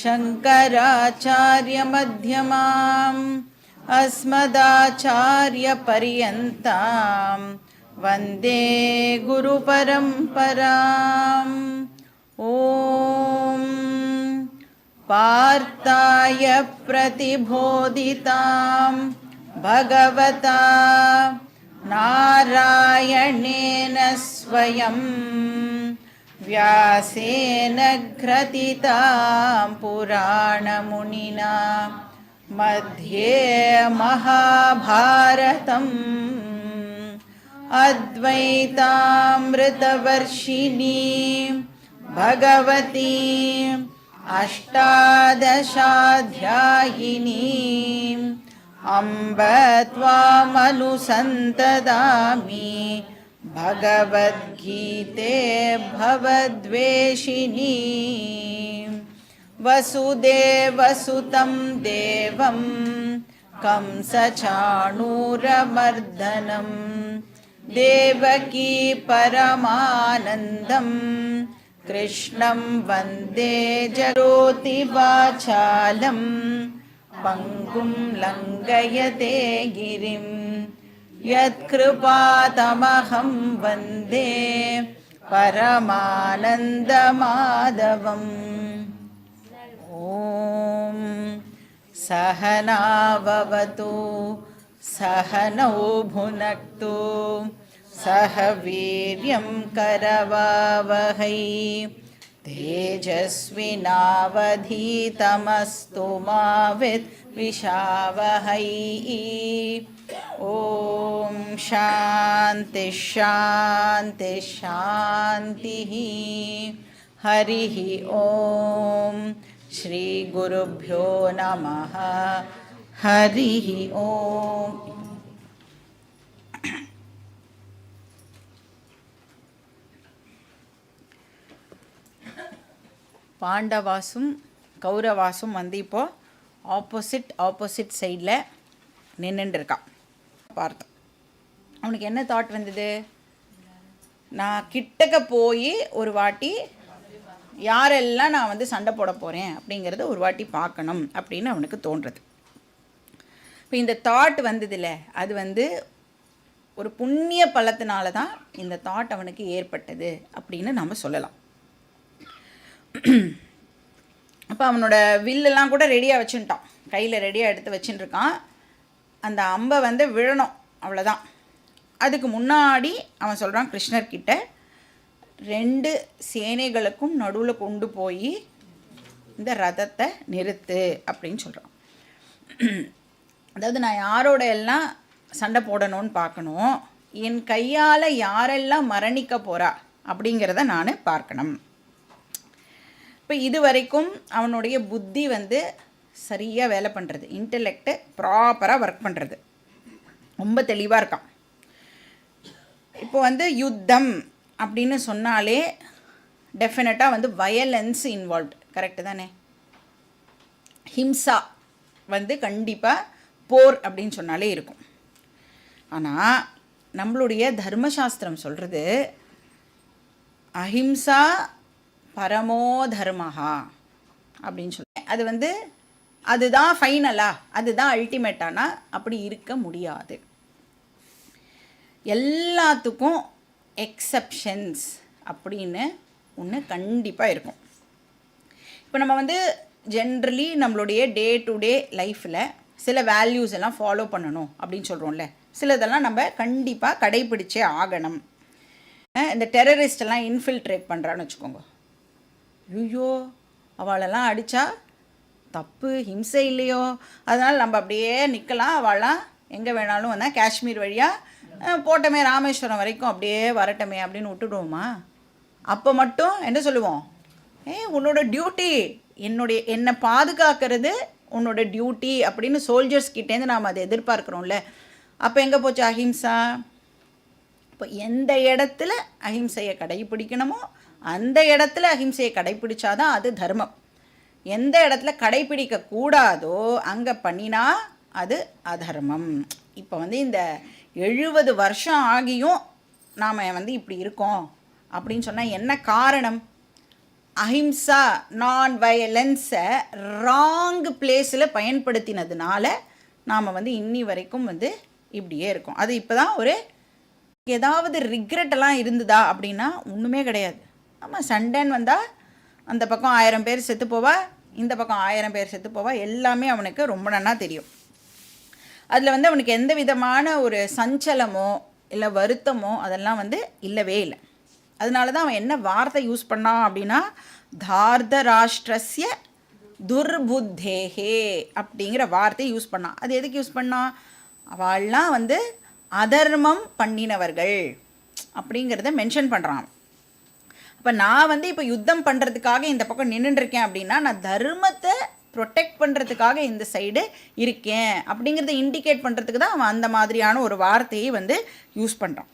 शङ्कराचार्यमध्यमाम् अस्मदाचार्यपर्यन्तां वन्दे गुरुपरम्पराम्। ॐ पार्थाय प्रतिबोधितां भगवता नारायणेन स्वयं व्यासेन ग्रथितां पुराणमुनिना मध्ये महाभारतम् अद्वैतामृतवर्षिणीं भगवतीम् अष्टादशाध्यायिनीम् अम्ब त्वामनुसन्तदामि भगवद्गीते भवद्वेषिणी। वसुदेवसुतं देवं कंसचाणूरमर्दनं देवकी परमानन्दं कृष्णं वन्दे जगोतिवाचालं पङ्गुं लङ्घयते गिरिं यत्कृपातमहं वन्दे परमानन्दमाधवम्। ॐ सहना भवतु सहनौ भुनक्तु सह वीर्यं करवावहै तेजस्विनावधीतमस्तु मा विद्विषावहै। ॐ शान्ति शान्ति शान्तिः। हरिः ॐ श्री गुरुभ्यो नमः। हरिः ॐ। பாண்டவாசும் கௌரவாசும் வந்து இப்போது ஆப்போசிட் சைடில் நின்றுட்டு இருக்கான். பார்த்தோம். அவனுக்கு என்ன தாட் வந்தது? நான் கிட்டக்க போய் ஒரு வாட்டி யாரெல்லாம் நான் வந்து சண்டை போட போகிறேன் அப்படிங்கிறத ஒரு வாட்டி பார்க்கணும் அப்படின்னு அவனுக்கு தோன்றுறது. இப்போ இந்த தாட் வந்ததில்ல, அது வந்து ஒரு புண்ணிய பலத்தினால தான் இந்த தாட் அவனுக்கு ஏற்பட்டது அப்படின்னு நம்ம சொல்லலாம். அப்போ அவனோட வில்லெல்லாம் கூட ரெடியாக வச்சுட்டான், கையில் ரெடியாக எடுத்து வச்சுட்டுருக்கான். அந்த அம்பை வந்து விழணும், அவ்வளோதான். அதுக்கு முன்னாடி அவன் சொல்கிறான் கிருஷ்ணர்கிட்ட, 2 சேனைகளுக்கும் நடுவில் கொண்டு போய் இந்த ரதத்தை நிறுத்து அப்படின்னு சொல்கிறான். அதாவது நான் யாரோட எல்லாம் சண்டை போடணும்னு பார்க்கணும், என் கையால் யாரெல்லாம் மரணிக்க போகிறா அப்படிங்கிறத நான் பார்க்கணும். இப்போ இது வரைக்கும் அவனுடைய புத்தி வந்து சரியாக வேலை பண்ணுறது, இன்டெலெக்டு ப்ராப்பராக ஒர்க் பண்ணுறது, ரொம்ப தெளிவாக இருக்கான். இப்போ வந்து யுத்தம் அப்படின்னு சொன்னாலே டெஃபினட்டாக வந்து வயலன்ஸ் இன்வால்வ்டு, கரெக்டு தானே? ஹிம்சா வந்து கண்டிப்பாக போர் அப்படின்னு சொன்னாலே இருக்கும். ஆனால் நம்மளுடைய தர்மசாஸ்திரம் சொல்கிறது அஹிம்சா பரமோ தர்மஹா அப்படின்னு சொல்லி, அது வந்து அதுதான் ஃபைனலா, அதுதான் அல்டிமேட்டானா அப்படி இருக்க முடியாது. எல்லாத்துக்கும் எக்ஸப்ஷன்ஸ் அப்படின்னு ஒன்று கண்டிப்பாக இருக்கும். இப்போ நம்ம வந்து ஜென்ரலி நம்மளுடைய டே டு டே லைஃப்பில் சில வேல்யூஸ் எல்லாம் ஃபாலோ பண்ணணும் அப்படின்னு சொல்கிறோம்ல, சிலதெல்லாம் நம்ம கண்டிப்பாக கடைப்பிடிச்சே ஆகணும். இந்த டெரரிஸ்டெல்லாம் இன்ஃபில்ட்ரேட் பண்ணுறான்னு வச்சுக்கோங்க, ஐயோ அவளெல்லாம் அடித்தா தப்பு, ஹிம்சை இல்லையோ, அதனால் நம்ம அப்படியே நிற்கலாம், அவளாம் எங்கே வேணாலும் வந்தால் காஷ்மீர் வழியாக போட்டமே ராமேஸ்வரம் வரைக்கும் அப்படியே வரட்டமே அப்படின்னு விட்டுடுவோமா? அப்போ மட்டும் என்ன சொல்லுவோம்? உன்னோட டியூட்டி, என்னை பாதுகாக்கிறது உன்னோட டியூட்டி அப்படின்னு சோல்ஜர்ஸ்கிட்டேருந்து நாம் அதை எதிர்பார்க்குறோம்ல. அப்போ எங்கே போச்சு அஹிம்சா? இப்போ எந்த இடத்துல அஹிம்சையை கடைப்பிடிக்கணுமோ அந்த இடத்துல அஹிம்சையை கடைப்பிடிச்சாதான் அது தர்மம். எந்த இடத்துல கடைப்பிடிக்க கூடாதோ அங்கே பண்ணினா அது அதர்மம். இப்போ வந்து இந்த 70 வருஷம் ஆகியும் நாம் வந்து இப்படி இருக்கோம் அப்படின்னு சொன்னால் என்ன காரணம்? அஹிம்சா நான் வயலன்ஸை ராங் பிளேஸில் பயன்படுத்தினதுனால நாம் வந்து இன்னி வரைக்கும் வந்து இப்படியே இருக்கோம். அது இப்போ தான் ஒரு ஏதாவது ரிக்ரெட்டெல்லாம் இருந்ததா அப்படின்னா ஒன்றுமே கிடையாது. ஆமாம், சண்டைன்னு வந்தால் அந்த பக்கம் 1000 பேர் செத்து போவா, இந்த பக்கம் 1000 பேர் செத்து போவா, எல்லாமே அவனுக்கு ரொம்ப நன்னா தெரியும். அதில் வந்து அவனுக்கு எந்த விதமான ஒரு சஞ்சலமோ இல்லை வருத்தமோ அதெல்லாம் வந்து இல்லவே இல்லை. அதனால தான் அவன் என்ன வார்த்தை யூஸ் பண்ணான் அப்படின்னா, தார்த ராஷ்டிரஸ்ய துர்புத்தேஹே அப்படிங்கிற வார்த்தையை யூஸ் பண்ணான். அது எதுக்கு யூஸ் பண்ணான்? அவள்லாம் வந்து அதர்மம் பண்ணினவர்கள் அப்படிங்கிறத மென்ஷன் பண்ணுறான். அப்போ நான் வந்து இப்போ யுத்தம் பண்ணுறதுக்காக இந்த பக்கம் நின்றுருக்கேன் அப்படின்னா, நான் தர்மத்தை ப்ரொடெக்ட் பண்ணுறதுக்காக இந்த சைடு இருக்கேன் அப்படிங்கிறத இண்டிகேட் பண்ணுறதுக்கு தான் அவன் அந்த மாதிரியான ஒரு வார்த்தையை வந்து யூஸ் பண்ணுறான்.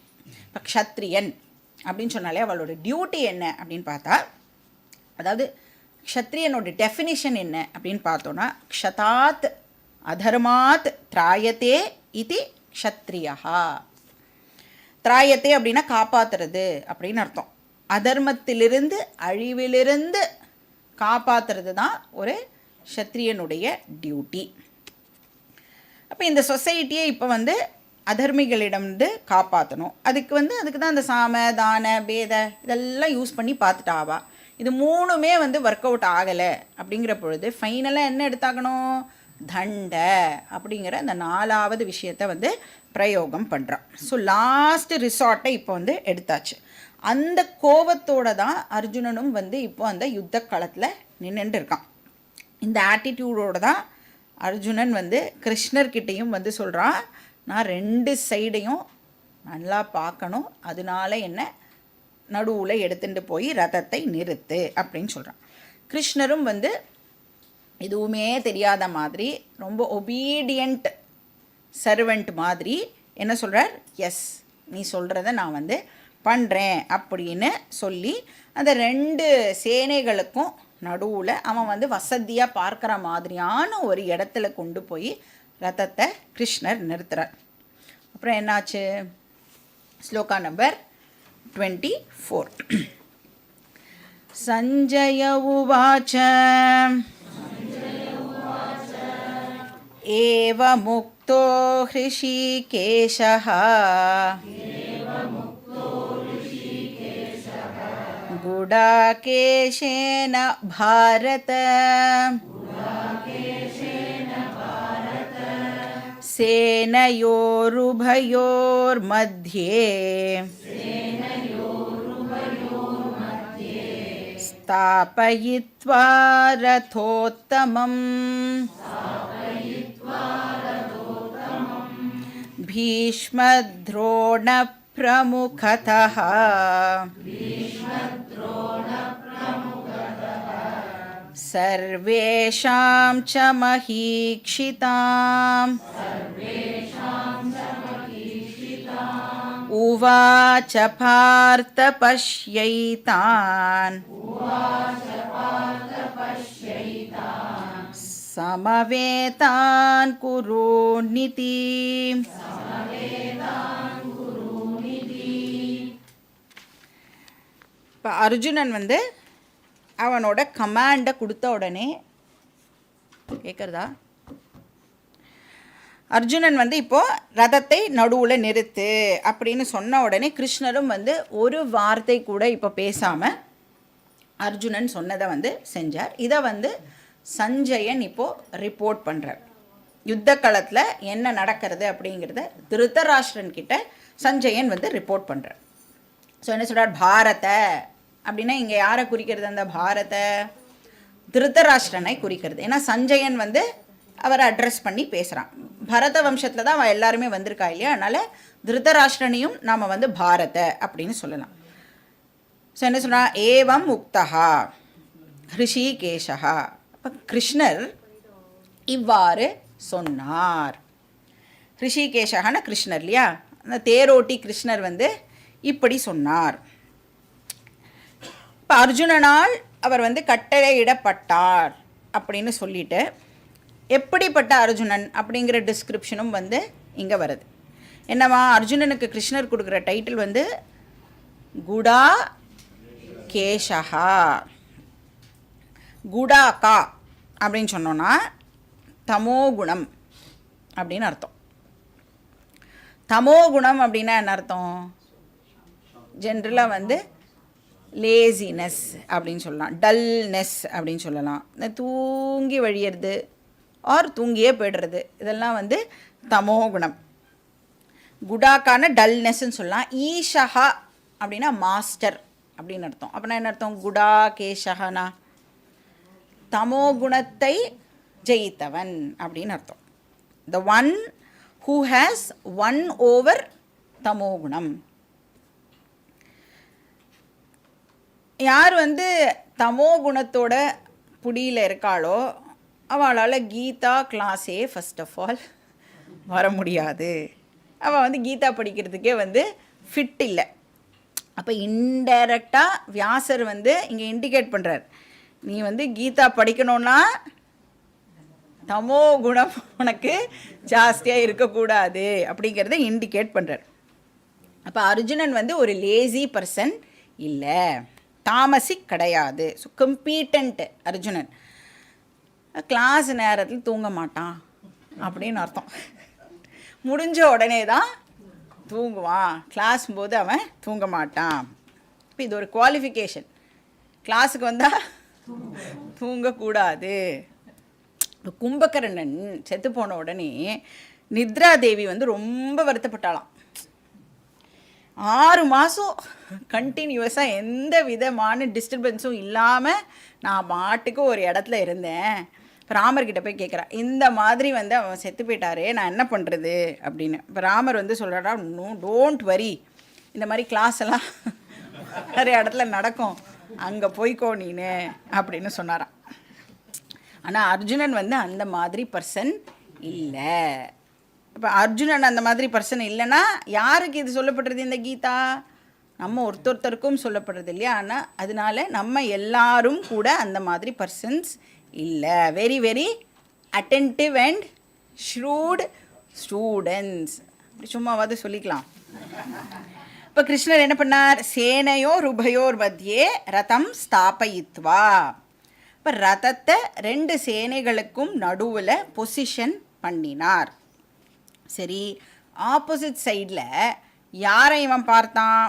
இப்போ க்ஷத்ரியன் அப்படின்னு சொன்னாலே அவளோட டியூட்டி என்ன அப்படின்னு பார்த்தா, அதாவது க்ஷத்ரியனோட டெஃபினிஷன் என்ன அப்படின்னு பார்த்தோன்னா, க்ஷதாத் அதர்மாத் திராயத்தே இது க்ஷத்ரியா. திராயத்தே அப்படின்னா காப்பாற்றுறது அப்படின்னு அர்த்தம். அதர்மத்திலிருந்து அழிவிலிருந்து காப்பாற்றுறது தான் ஒரு க்ஷத்ரியனுடைய டியூட்டி. அப்போ இந்த சொசைட்டியை இப்போ வந்து அதர்மிகளிடமிருந்து காப்பாற்றணும். அதுக்கு தான் அந்த சாம தான பேத இதெல்லாம் யூஸ் பண்ணி பார்த்துட்டாவா. இது மூணுமே வந்து ஒர்க் அவுட் ஆகலை அப்படிங்கிற பொழுது ஃபைனலாக என்ன எடுத்தாகணும்? தண்ட அப்படிங்கிற அந்த 4வது விஷயத்தை வந்து பிரயோகம் பண்ணுறான். ஸோ லாஸ்ட் ரிசார்ட்டை இப்போ வந்து எடுத்தாச்சு. அந்த கோபத்தோடு தான் அர்ஜுனனும் வந்து இப்போ அந்த யுத்த களத்தில் நின்றுட்டு இருக்கான். இந்த ஆட்டிடியூடோடு தான் அர்ஜுனன் வந்து கிருஷ்ணர்கிட்டையும் வந்து சொல்கிறான், நான் 2 சைடையும் நல்லா பார்க்கணும், அதனால என்ன நடுவில் எடுத்துகிட்டு போய் ரதத்தை நிறுத்து அப்படின்னு சொல்கிறான். கிருஷ்ணரும் வந்து எதுவுமே தெரியாத மாதிரி ரொம்ப ஒபீடியண்ட் சர்வெண்ட் மாதிரி என்ன சொல்கிறார்? எஸ், நீ சொல்கிறத நான் வந்து பண்ணுறேன் அப்படின்னு சொல்லி அந்த 2 சேனைகளுக்கும் நடுவில் அவன் வந்து வசதியாக பார்க்குற மாதிரியான ஒரு இடத்துல கொண்டு போய் ரதத்தை கிருஷ்ணர் நிறுத்துறார். அப்புறம் என்னாச்சு? ஸ்லோகா நம்பர் 24. சஞ்சய உவாச்ச ஏவ முக்தோ ஹ்ருஷிகேஷः குடாகேஷேன பாரத சேனயோருபயோர்மத்யே ஸ்தாபயித்வா ரதோத்தமம் பீஷ்மத்ரோண பிரமுகதः சர்வேஷாம் ச மஹீக்ஷிதாம் உவாச பார்த்த பஷ்யைதான் சமவேதான் குருநிதி. இப்போ அர்ஜுனன் வந்து அவனோட கமாண்டை கொடுத்த உடனே கேட்குறதா? அர்ஜுனன் வந்து இப்போது ரதத்தை நடுவில் நிறுத்து அப்படின்னு சொன்ன உடனே கிருஷ்ணரும் வந்து ஒரு வார்த்தை கூட இப்போ பேசாமல் அர்ஜுனன் சொன்னதை வந்து செஞ்சார். இதை வந்து சஞ்சயன் இப்போது ரிப்போர்ட் பண்ணுறார். யுத்த களத்தில் என்ன நடக்கிறது அப்படிங்கிறத திருதராஷ்டிரன் கிட்ட சஞ்சயன் வந்து ரிப்போர்ட் பண்ணுறார். ஸோ என்ன சொல்கிறார்? பாரத அப்படின்னா இங்கே யாரை குறிக்கிறது? அந்த பாரத திருதராஷ்டிரனை குறிக்கிறது. ஏன்னா சஞ்சயன் வந்து அவரை அட்ரஸ் பண்ணி பேசுகிறான். பரத வம்சத்தில் தான் அவன் எல்லாருமே வந்திருக்கா இல்லையா, அதனால் திருதராஷ்டிரனையும் நாம் வந்து பாரத அப்படின்னு சொல்லலாம். ஸோ என்ன சொன்னால்? ஏவம் உக்தஹா ஹ்ருஷிகேஷா. அப்போ கிருஷ்ணர் இவ்வாறு சொன்னார். ஹ்ருஷிகேஷான கிருஷ்ணர் இல்லையா, அந்த தேரோட்டி கிருஷ்ணர் வந்து இப்படி சொன்னார். இப்போ அர்ஜுனனால் அவர் வந்து கட்டளையிடப்பட்டார் அப்படின்னு சொல்லிட்டு எப்படிப்பட்ட அர்ஜுனன் அப்படிங்கிற டிஸ்கிரிப்ஷனும் வந்து இங்கே வருது. என்னவா? அர்ஜுனனுக்கு கிருஷ்ணர் கொடுக்குற டைட்டில் வந்து குடா கேஷா குடாகா அப்படின்னு சொன்னோன்னா தமோகுணம் அப்படின்னு அர்த்தம். தமோகுணம் அப்படின்னா என்ன அர்த்தம்? ஜென்ரலாக வந்து லேசினஸ் அப்படின்னு சொல்லலாம், டல்னஸ் அப்படின்னு சொல்லலாம், இந்த தூங்கி வழியிறது ஆர் தூங்கியே போய்டுறது, இதெல்லாம் வந்து தமோகுணம். குடாக்கான டல்னஸ்ன்னு சொல்லலாம். ஈஷஹா அப்படின்னா மாஸ்டர் அப்படின்னு அர்த்தம். அப்படின்னா என்ன அர்த்தம்? குடா கேஷஹனா தமோகுணத்தை ஜெயித்தவன் அப்படின்னு அர்த்தம். The one who has won over தமோகுணம். யார் வந்து தமோகுணத்தோட புடியில் இருக்காளோ அவளால் கீதா கிளாஸே ஃபஸ்ட் ஆஃப் ஆல் வர முடியாது. அவள் வந்து கீதா படிக்கிறதுக்கே வந்து ஃபிட் இல்லை. அப்போ இன்டைரக்டாக வியாசர் வந்து இங்கே இண்டிகேட் பண்ணுறார், நீ வந்து கீதா படிக்கணுன்னா தமோ குணம் உனக்கு ஜாஸ்தியாக இருக்கக்கூடாது அப்படிங்கிறத இண்டிகேட் பண்ணுறார். அப்போ அர்ஜுனன் வந்து ஒரு லேசி பர்சன் இல்லை, தாமசிக் கிடையாது. So competent Arjunan. கிளாஸ் நேரத்தில் தூங்க மாட்டான் அப்படின்னு அர்த்தம். முடிஞ்ச உடனே தான் தூங்குவான், கிளாஸ் போது அவன் தூங்க மாட்டான். இப்போ இது ஒரு குவாலிஃபிகேஷன். கிளாஸுக்கு வந்தால் தூங்கக்கூடாது. இப்போ கும்பகர்ணன் செத்து போன உடனே நித்ரா தேவி வந்து ரொம்ப வருத்தப்பட்டாளாம். 6 மாதம் கண்டினியூஸாக எந்த விதமான டிஸ்டர்பன்ஸும் இல்லாமல் நான் பாட்டுக்கு ஒரு இடத்துல இருந்தேன். இப்போ ராமர்கிட்ட போய் கேட்குறா, இந்த மாதிரி வந்து அவன் செத்து போயிட்டாரே, நான் என்ன பண்ணுறது அப்படின்னு. இப்போ ராமர் வந்து சொல்கிறாரா, நோ டோன்ட் வரி, இந்த மாதிரி கிளாஸ் எல்லாம் நிறைய இடத்துல நடக்கும், அங்கே போய்க்கோ நீனு அப்படின்னு சொன்னாராம். ஆனால் அர்ஜுனன் வந்து அந்த மாதிரி பர்சன் இல்லை. இப்போ அர்ஜுனன் அந்த மாதிரி பர்சன் இல்லைன்னா யாருக்கு இது சொல்லப்படுறது? இந்த கீதா நம்ம ஒருத்தருக்கும் சொல்லப்படுறது இல்லையா? ஆனால் அதனால நம்ம எல்லாரும் கூட அந்த மாதிரி பர்சன்ஸ் இல்லை. Very very attentive and shrewd students. சும்மாவது சொல்லிக்கலாம். இப்போ கிருஷ்ணர் என்ன பண்ணார்? சேனையோர் உபயோர் மத்தியே ரதம் ஸ்தாபயித்வா. இப்போ ரதத்தை 2 சேனைகளுக்கும் நடுவில் பொசிஷன் பண்ணினார். சரி, ஆப்போசிட் சைடில் யாரை இவன் பார்த்தான்?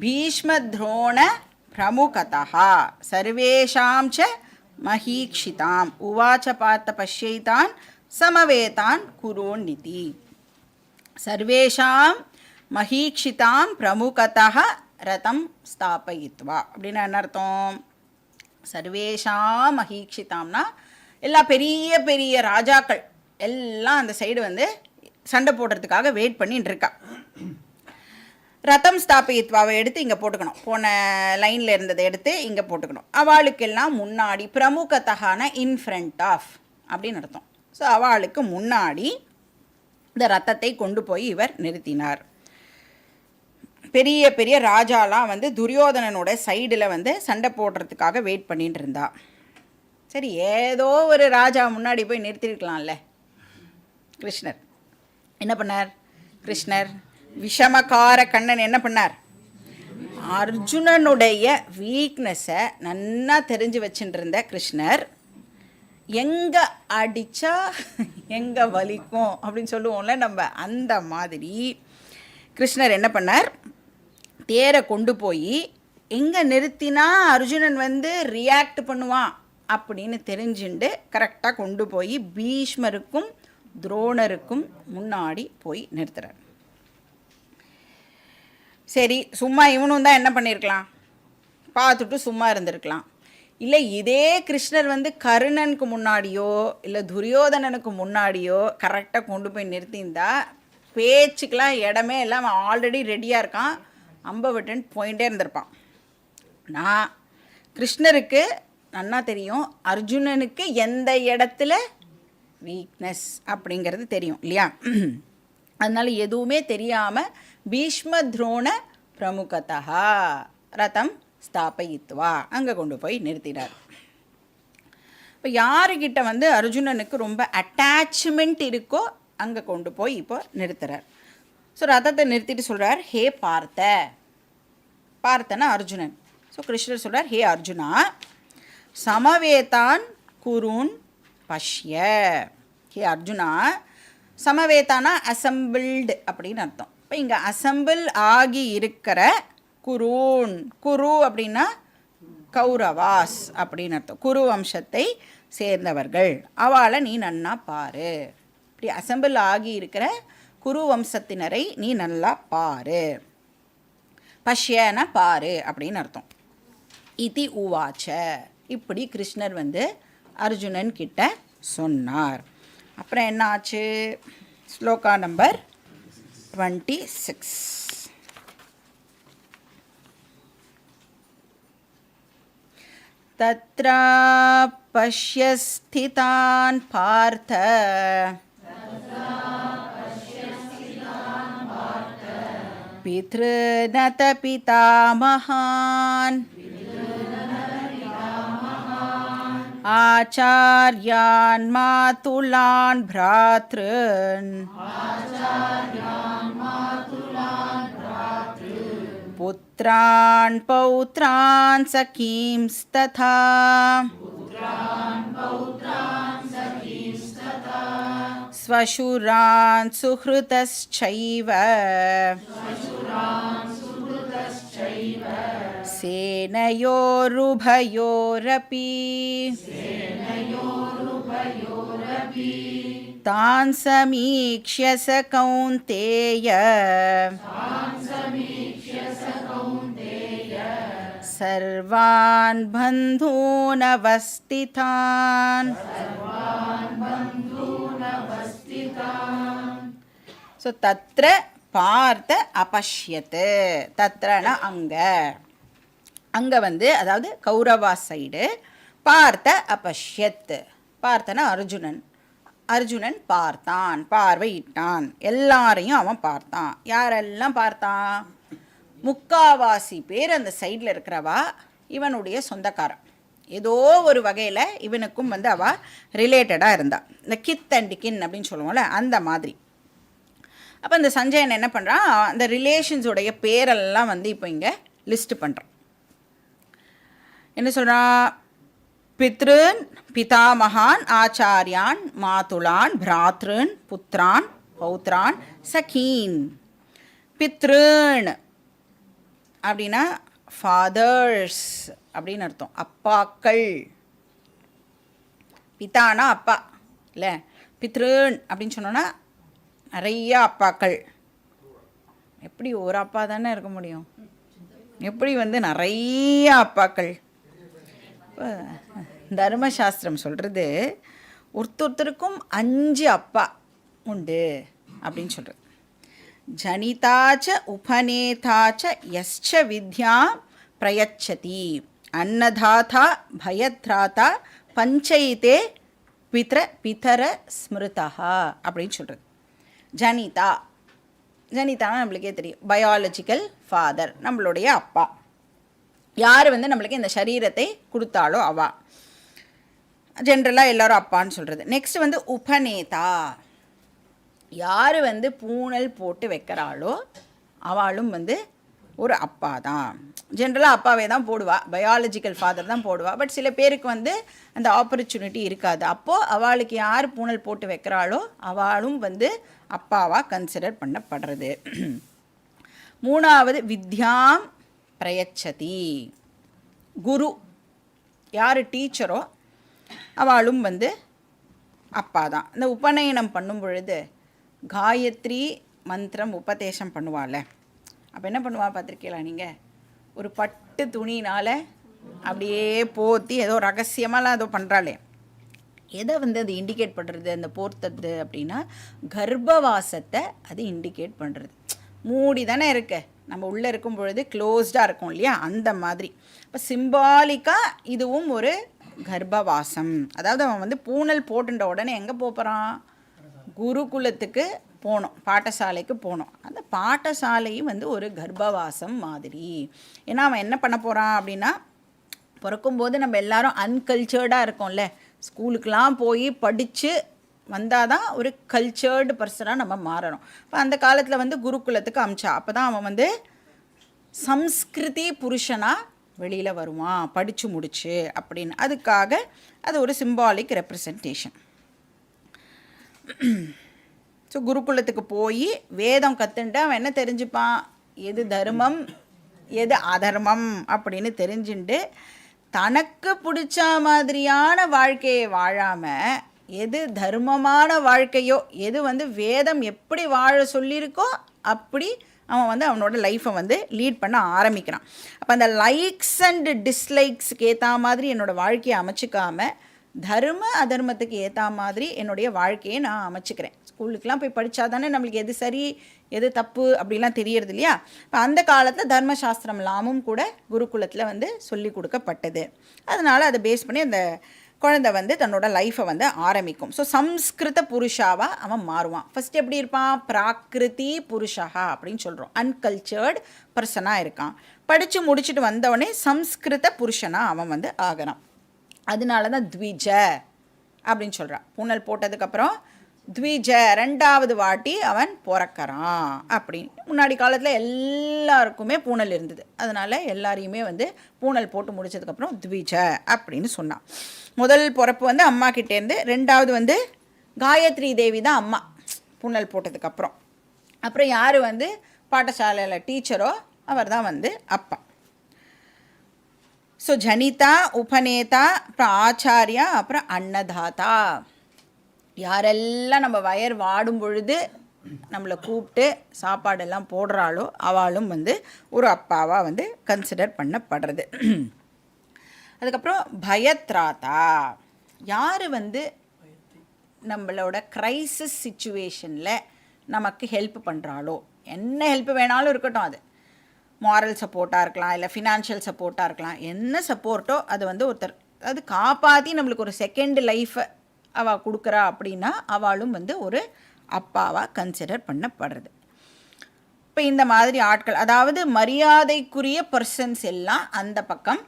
பீஷ்ம துரோண பிரமுகதா சர்வேஷாம் ச மஹீக்ஷிதாம் உவாச்ச பார்த்த பஷ்யைதான் சமவேதான் குரோன்னிதி. சர்வேஷாம் மஹீக்ஷிதாம் பிரமுகதா ரதம் ஸ்தாபயித்வா அப்படின்னா என்ன அர்த்தம்? சர்வேஷாம் மஹீக்ஷிதாம்னா எல்லா பெரிய பெரிய ராஜாக்கள் எல்லாம் அந்த சைடு வந்து சண்டை போடுறதுக்காக வெயிட் பண்ணிட்டு இருக்கா. ரதம் ஸ்தாபயித்வாவை எடுத்து இங்கே போட்டுக்கணும், போன லைனில் இருந்ததை எடுத்து இங்கே போட்டுக்கணும். அவளுக்கெல்லாம் முன்னாடி பிரமுகத்தகான இன் ஃப்ரண்ட் ஆஃப் அப்படின்னு அர்த்தம். ஸோ அவளுக்கு முன்னாடி இந்த ரத்தத்தை கொண்டு போய் இவர் நிறுத்தினார். பெரிய பெரிய ராஜாலாம் வந்து துரியோதனனோட சைடில் வந்து சண்டை போடுறதுக்காக வெயிட் பண்ணிட்டு இருந்தா. சரி, ஏதோ ஒரு ராஜா முன்னாடி போய் நிறுத்திருக்கலாம்ல. கிருஷ்ணர் என்ன பண்ணார்? கிருஷ்ணர் விஷமகார கண்ணன் என்ன பண்ணார்? அர்ஜுனனுடைய வீக்னஸை நன்னா தெரிஞ்சு வச்சுட்டு இருந்த கிருஷ்ணர் எங்கே அடித்தா எங்கே வலிக்கும் அப்படின்னு சொல்லுவோம்ல நம்ம, அந்த மாதிரி கிருஷ்ணர் என்ன பண்ணார்? தேரை கொண்டு போய் எங்கே நிறுத்தினா அர்ஜுனன் வந்து ரியாக்ட் பண்ணுவான் அப்படின்னு தெரிஞ்சுண்டு கரெக்டாக கொண்டு போய் பீஷ்மருக்கும் துரோணருக்கும் முன்னாடி போய் நிறுத்துறார். சரி, சும்மா இவனும் தான் என்ன பண்ணியிருக்கலாம்? பார்த்துட்டு சும்மா இருந்திருக்கலாம். இல்லை, இதே கிருஷ்ணர் வந்து கர்ணனுக்கு முன்னாடியோ இல்லை துரியோதனனுக்கு முன்னாடியோ கரெக்டாக கொண்டு போய் நிறுத்தியிருந்தா பேச்சுக்கெலாம் இடமே எல்லாம் ஆல்ரெடி ரெடியாக இருக்கான், அம்பை விட்டுன்னு போயிட்டே இருந்திருப்பான். நான் கிருஷ்ணருக்கு நன்னா தெரியும் அர்ஜுனனுக்கு எந்த இடத்துல வீக்னஸ் அப்படிங்கிறது தெரியும் இல்லையா? அதனால் எதுவுமே தெரியாமல் பீஷ்ம துரோண பிரமுகதா ரதம் ஸ்தாபயித்வா அங்கே கொண்டு போய் நிறுத்தினார். இப்போ யாருக்கிட்ட வந்து அர்ஜுனனுக்கு ரொம்ப அட்டாச்மெண்ட் இருக்கோ அங்கே கொண்டு போய் இப்போ நிறுத்துறார். ஸோ ரதத்தை நிறுத்திட்டு சொல்கிறார், ஹே பார்த்தனா அர்ஜுனன். ஸோ கிருஷ்ணர் சொல்கிறார், ஹே அர்ஜுனா, சமவேதான் குருன் பஷ்ய. ஹே அர்ஜுனா, சமவேதானா அசம்பிள்டு அப்படின்னு அர்த்தம். இப்போ இங்கே அசம்பிள் ஆகி இருக்கிற குருன், குரு அப்படின்னா கௌரவாஸ் அப்படின்னு அர்த்தம். குரு வம்சத்தை சேர்ந்தவர்கள், அவளை நீ நன்னா பாரு. இப்படி அசம்பிள் ஆகி இருக்கிற குரு வம்சத்தினரை நீ நல்லா பாரு. பஷ்யன பாரு அப்படின்னு அர்த்தம். இதி உவாச்ச, இப்படி கிருஷ்ணர் வந்து அர்ஜுனன் கிட்ட சொன்னார். அப்புறம் என்ன ஆச்சு? ஸ்லோகா நம்பர் 26. தத்ரா பஷ்ய ஸ்திதான் பார்த்த பித்ருநத பிதாமகான் ஆச்சார்யான் மாதுலான் ப்ராத்ருன் புத்ரான் பௌத்ரான் சகீம்ஸ்ததா ஸ்வசுரான் சுஹ்ருதஸ்சைவ சேனயோருபயோரபி தான் சமீக்ஷ்ய ச கௌந்தேய சர்வான் பந்தூனவஸ்திதான். ஸோ தத்ர பார்த்த அபஷ்யத்து, தத்ரனா அங்கே, அங்கே வந்து அதாவது கௌரவா சைடு, பார்த்த அபஷ்யத், பார்த்தனா அர்ஜுனன், அர்ஜுனன் பார்த்தான், பார்வையிட்டான், எல்லாரையும் அவன் பார்த்தான். யாரெல்லாம் பார்த்தான்? முக்காவாசி பேர் அந்த சைடில் இருக்கிறவா இவனுடைய சொந்தக்காரன். ஏதோ ஒரு வகையில் இவனுக்கும் வந்து அவள் ரிலேட்டடாக இருந்தாள். இந்த கித் அண்ட் கின் அப்படின்னு சொல்லுவோம்ல, அந்த மாதிரி. அப்போ இந்த சஞ்சயன் என்ன பண்ணுறான், அந்த ரிலேஷன்ஸோடைய பேரெல்லாம் வந்து இப்போ இங்கே லிஸ்ட் பண்ணுறான். என்ன சொல்கிறான்? பித்ருன் பிதாமகான் ஆச்சாரியான் மாதுலான் பிராத்ருன் புத்ரான் பௌத்ரான் சகீன். பித்ருன் அப்படின்னா ஃபாதர்ஸ் அப்படின்னு அர்த்தம், அப்பாக்கள். பிதானா அப்பா இல்லை, பித்ருன் அப்படின்னு சொன்னோன்னா நிறைய அப்பாக்கள். எப்படி ஒரு அப்பா தானே இருக்க முடியும்? எப்படி வந்து நிறைய அப்பாக்கள்? இப்போ தர்மசாஸ்திரம் சொல்கிறது ஒருத்தருக்கும் 5 அப்பா உண்டு அப்படின்னு சொல்கிறது. ஜனிதாச்ச உபநேதாச்ச யஸ்ச வித்யா பிரயச்சதி அன்னதாதா பயத்ராதா பஞ்சயிதே பிதர ஸ்மிருதா அப்படின்னு சொல்கிறது. ஜனிதா, ஜனிதானா நம்மளுக்கே தெரியும், பயாலஜிக்கல் ஃபாதர், நம்மளுடைய அப்பா. யார் வந்து நம்மளுக்கு இந்த சரீரத்தை கொடுத்தாலோ அவா, ஜென்ரலாக எல்லோரும் அப்பான்னு சொல்கிறது. நெக்ஸ்ட் வந்து உபநேதா, யார் வந்து பூணல் போட்டு வைக்கிறாளோ அவளும் வந்து ஒரு அப்பா தான். ஜென்ரலாக அப்பாவே தான் போடுவா, பயாலஜிக்கல் ஃபாதர் தான் போடுவா. பட் சில பேருக்கு வந்து அந்த ஆப்பர்ச்சுனிட்டி இருக்காது. அப்போது அவளுக்கு யார் பூணல் போட்டு வைக்கிறாளோ அவளும் வந்து அப்பாவாக கன்சிடர் பண்ணப்படுறது. 3வது வித்யாம் பிரயச்சதி, குரு, யார் டீச்சரோ அவளும் வந்து அப்பா தான். இந்த உபநயனம் பண்ணும் பொழுது காயத்ரி மந்திரம் உபதேசம் பண்ணுவாள். அப்போ என்ன பண்ணுவா பார்த்துருக்கீங்களா நீங்கள்? ஒரு பட்டு துணினால் அப்படியே போத்தி ஏதோ ரகசியமாலாம் ஏதோ பண்ணுறாளே, எதை வந்து அது இண்டிகேட் பண்ணுறது அந்த போர்த்தது அப்படின்னா கர்ப்பவாசத்தை அது இண்டிகேட் பண்ணுறது. மூடி தானே இருக்கு, நம்ம உள்ளே இருக்கும் பொழுது க்ளோஸ்டாக இருக்கும் இல்லையா, அந்த மாதிரி. இப்போ சிம்பாலிக்காக இதுவும் ஒரு கர்ப்பவாசம். அதாவது அவன் வந்து பூணல் போட்டுட்ட உடனே எங்கே போகிறான்? குருகுலத்துக்கு போனோம், பாடசாலைக்கு போனோம். அந்த பாடசாலையும் வந்து ஒரு கர்ப்பவாசம் மாதிரி. ஏன்னா அவன் என்ன பண்ண போகிறான் அப்படின்னா, பிறக்கும்போது நம்ம எல்லாரும் அன்கல்ச்சர்டாக இருக்கோம்ல, ஸ்கூலுக்கெலாம் போய் படித்து வந்தால் தான் ஒரு கல்ச்சர்டு பர்சனாக நம்ம மாறணும். இப்போ அந்த காலத்தில் வந்து குருகுலத்துக்கு அமிச்சா, அப்போ தான் அவன் வந்து சம்ஸ்கிருதி புருஷனாக வெளியில் வருவான் படித்து முடிச்சு அப்படின்னு. அதுக்காக அது ஒரு சிம்பாலிக் ரெப்ரசன்டேஷன். ஸோ குருகுலத்துக்கு போய் வேதம் கற்றுன்ட்டு அவன் என்ன தெரிஞ்சுப்பான், எது தர்மம் எது அதர்மம் அப்படின்னு தெரிஞ்சுட்டு தனக்கு பிடிச்ச மாதிரியான வாழ்க்கையை வாழாமல் எது தர்மமான வாழ்க்கையோ, எது வேதம் எப்படி வாழ சொல்லியிருக்கோ அப்படி அவன் அவனோட லைஃப்பை லீட் பண்ண ஆரம்பிக்கிறான். அப்போ அந்த லைக்ஸ் அண்ட் டிஸ்லைக்ஸுக்கு ஏற்ற மாதிரி என்னோடய வாழ்க்கையை அமைச்சிக்காமல் தர்ம அதர்மத்துக்கு ஏற்ற மாதிரி என்னுடைய வாழ்க்கையை நான் அமைச்சிக்கிறேன். ஸ்கூலுக்கெலாம் போய் படித்தா தானே நம்மளுக்கு எது சரி எது தப்பு அப்படிலாம் தெரியறது இல்லையா. இப்போ அந்த காலத்தில் தர்மசாஸ்திரம்லாமும் கூட குருகுலத்தில் சொல்லி கொடுக்கப்பட்டது. அதனால் அதை பேஸ் பண்ணி அந்த குழந்தை தன்னோட லைஃப்பை ஆரம்பிக்கும். ஸோ சம்ஸ்கிருத புருஷாவாக அவன் மாறுவான். ஃபஸ்ட் எப்படி இருப்பான், பிராகிருதி புருஷா அப்படின்னு சொல்கிறோம். அன்கல்ச்சர்டு பர்சனாக இருக்கான். படித்து முடிச்சுட்டு வந்தவொடனே சம்ஸ்கிருத புருஷனாக அவன் ஆகிறான். அதனால தான் த்விஜ அப்படின்னு சொல்கிறான். பூனல் போட்டதுக்கப்புறம் த்விஜ ரெண்டாவது வாட்டி அவன் பிறக்கிறான் அப்படின்னு. முன்னாடி காலத்தில் எல்லாருக்குமே பூனல் இருந்தது. அதனால் எல்லாரையுமே பூனல் போட்டு முடிச்சதுக்கப்புறம் த்விஜ அப்படின்னு சொன்னான். முதல் பிறப்பு அம்மா கிட்டேருந்து, ரெண்டாவது காயத்ரி தேவி தான் அம்மா பூனல் போட்டதுக்கப்புறம். அப்புறம் யார் பாடசாலையில் டீச்சரோ அவர் தான் அப்பா. ஸோ ஜனிதா, உபநேதா, அப்புறம் ஆச்சாரியா, அப்புறம் அன்னதாதா. யாரெல்லாம் நம்ம வயர் வாடும் பொழுது நம்மளை கூப்பிட்டு சாப்பாடெல்லாம் போடுறாளோ அவளும் ஒரு அப்பாவாக கன்சிடர் பண்ணப்படுறது. அதுக்கப்புறம் பயத்ராதா. யார் நம்மளோட க்ரைசிஸ் சிச்சுவேஷனில் நமக்கு ஹெல்ப் பண்ணுறாளோ, என்ன ஹெல்ப் வேணாலும் இருக்கட்டும், அது மாரல் சப்போர்ட்டாக இருக்கலாம், இல்லை ஃபினான்ஷியல் சப்போர்ட்டாக இருக்கலாம், என்ன சப்போர்ட்டோ அது ஒருத்தர் அது காப்பாற்றி நம்மளுக்கு ஒரு செகண்ட் லைஃப்பை அவள் கொடுக்குறா அப்படின்னா அவளும் ஒரு அப்பாவாக கன்சிடர் பண்ணப்படுறது. இப்போ இந்த மாதிரி ஆட்கள், அதாவது மரியாதைக்குரிய பர்சன்ஸ் எல்லாம் அந்த பக்கம்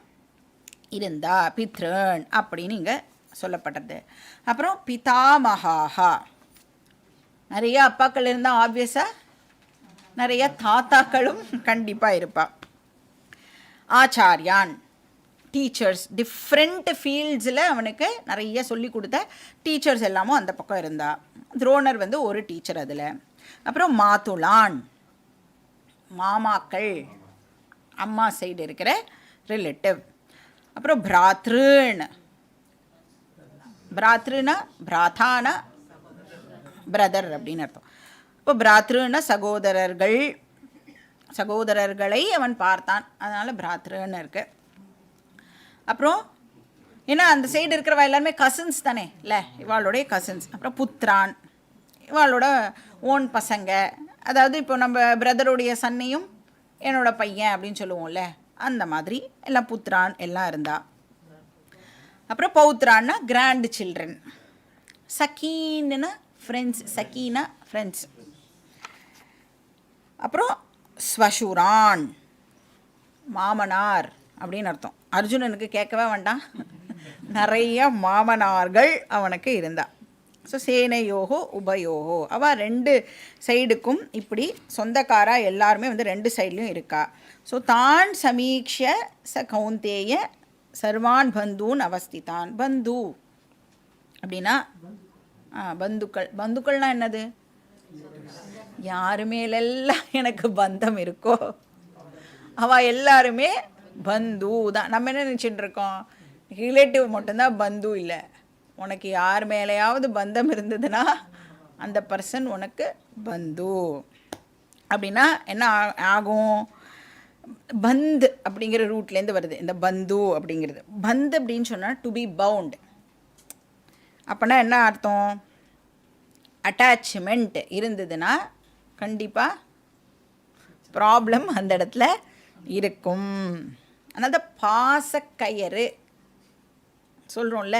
இருந்தா பித்ரன் அப்படின்னு இங்கே சொல்லப்பட்டது. அப்புறம் பிதாமகாஹா, நிறைய அப்பாக்கள் இருந்தால் ஆப்வியஸாக நிறைய தாத்தாக்களும் கண்டிப்பாக இருப்பா. ஆச்சாரியான், டீச்சர்ஸ், டிஃப்ரெண்ட் ஃபீல்ட்ஸில் அவனுக்கு நிறைய சொல்லி கொடுத்த டீச்சர்ஸ் எல்லாமும் அந்த பக்கம் இருந்தா. துரோணர் ஒரு டீச்சர் அதில். அப்புறம் மாதுலான், மாமாக்கள், அம்மா சைடு இருக்கிற ரிலேட்டிவ். அப்புறம் பிராத்ருன், பிராத்ருனா பிராத்தானா பிரதர் அப்படின்னு அர்த்தம். இப்போ பிராத்ருன்னா சகோதரர்கள், சகோதரர்களை அவன் பார்த்தான், அதனால் பிராத்ருன்னு இருக்கு. அப்புறம் ஏன்னா அந்த சைடு இருக்கிறவா எல்லாருமே கசின்ஸ் தானே இல்லை, இவாளுடைய கசின்ஸ். அப்புறம் புத்ரான், இவாளோட ஓன் பசங்க. அதாவது இப்போ நம்ம பிரதருடைய சன்னையும் என்னோட பையன் அப்படின்னு சொல்லுவோம்ல, அந்த மாதிரி எல்லாம் புத்ரான் எல்லாம் இருந்தா. அப்புறம் பௌத்ரான்னா கிராண்ட் சில்ட்ரன். சக்கீன்னா ஃப்ரெண்ட்ஸ், சக்கீனா ஃப்ரெண்ட்ஸ். அப்புறம் ஸ்வசுரான், மாமனார் அப்படின்னு அர்த்தம். அர்ஜுனனுக்கு கேட்கவே வேண்டாம், நிறைய மாமனார்கள் அவனுக்கு இருந்தா. ஸோ சேனையோகோ உபயோகோ, அவள் ரெண்டு சைடுக்கும் இப்படி சொந்தக்காரா எல்லாருமே ரெண்டு சைட்லேயும் இருக்கா. ஸோ தான் சமீக்ஷ ச கௌந்தேய சர்வான் பந்தூன் அவஸ்திதான். பந்து அப்படின்னா பந்துக்கள். பந்துக்கள்னால் என்னது, யாரு மேலெல்லாம் எனக்கு பந்தம் இருக்கோ அவள் எல்லாருமே பந்து தான். நம்ம என்ன நினச்சிட்டு இருக்கோம், ரிலேட்டிவ் மட்டும்தான் பந்து இல்லை. உனக்கு யார் மேலேயாவது பந்தம் இருந்ததுன்னா அந்த பர்சன் உனக்கு பந்து. அப்படின்னா என்ன ஆகும், பந்த் அப்படிங்கிற ரூட்லேருந்து வருது இந்த பந்து அப்படிங்கிறது. பந்த் அப்படின்னு சொன்னால் டு பி பவுண்ட். அப்போனா என்ன அர்த்தம், அட்டாச்மெண்ட் இருந்ததுன்னா கண்டிப்பாக ப்ராப்ளம் அந்த இடத்துல இருக்கும். அதனால பாசக்கயிறு சொல்கிறோம்ல,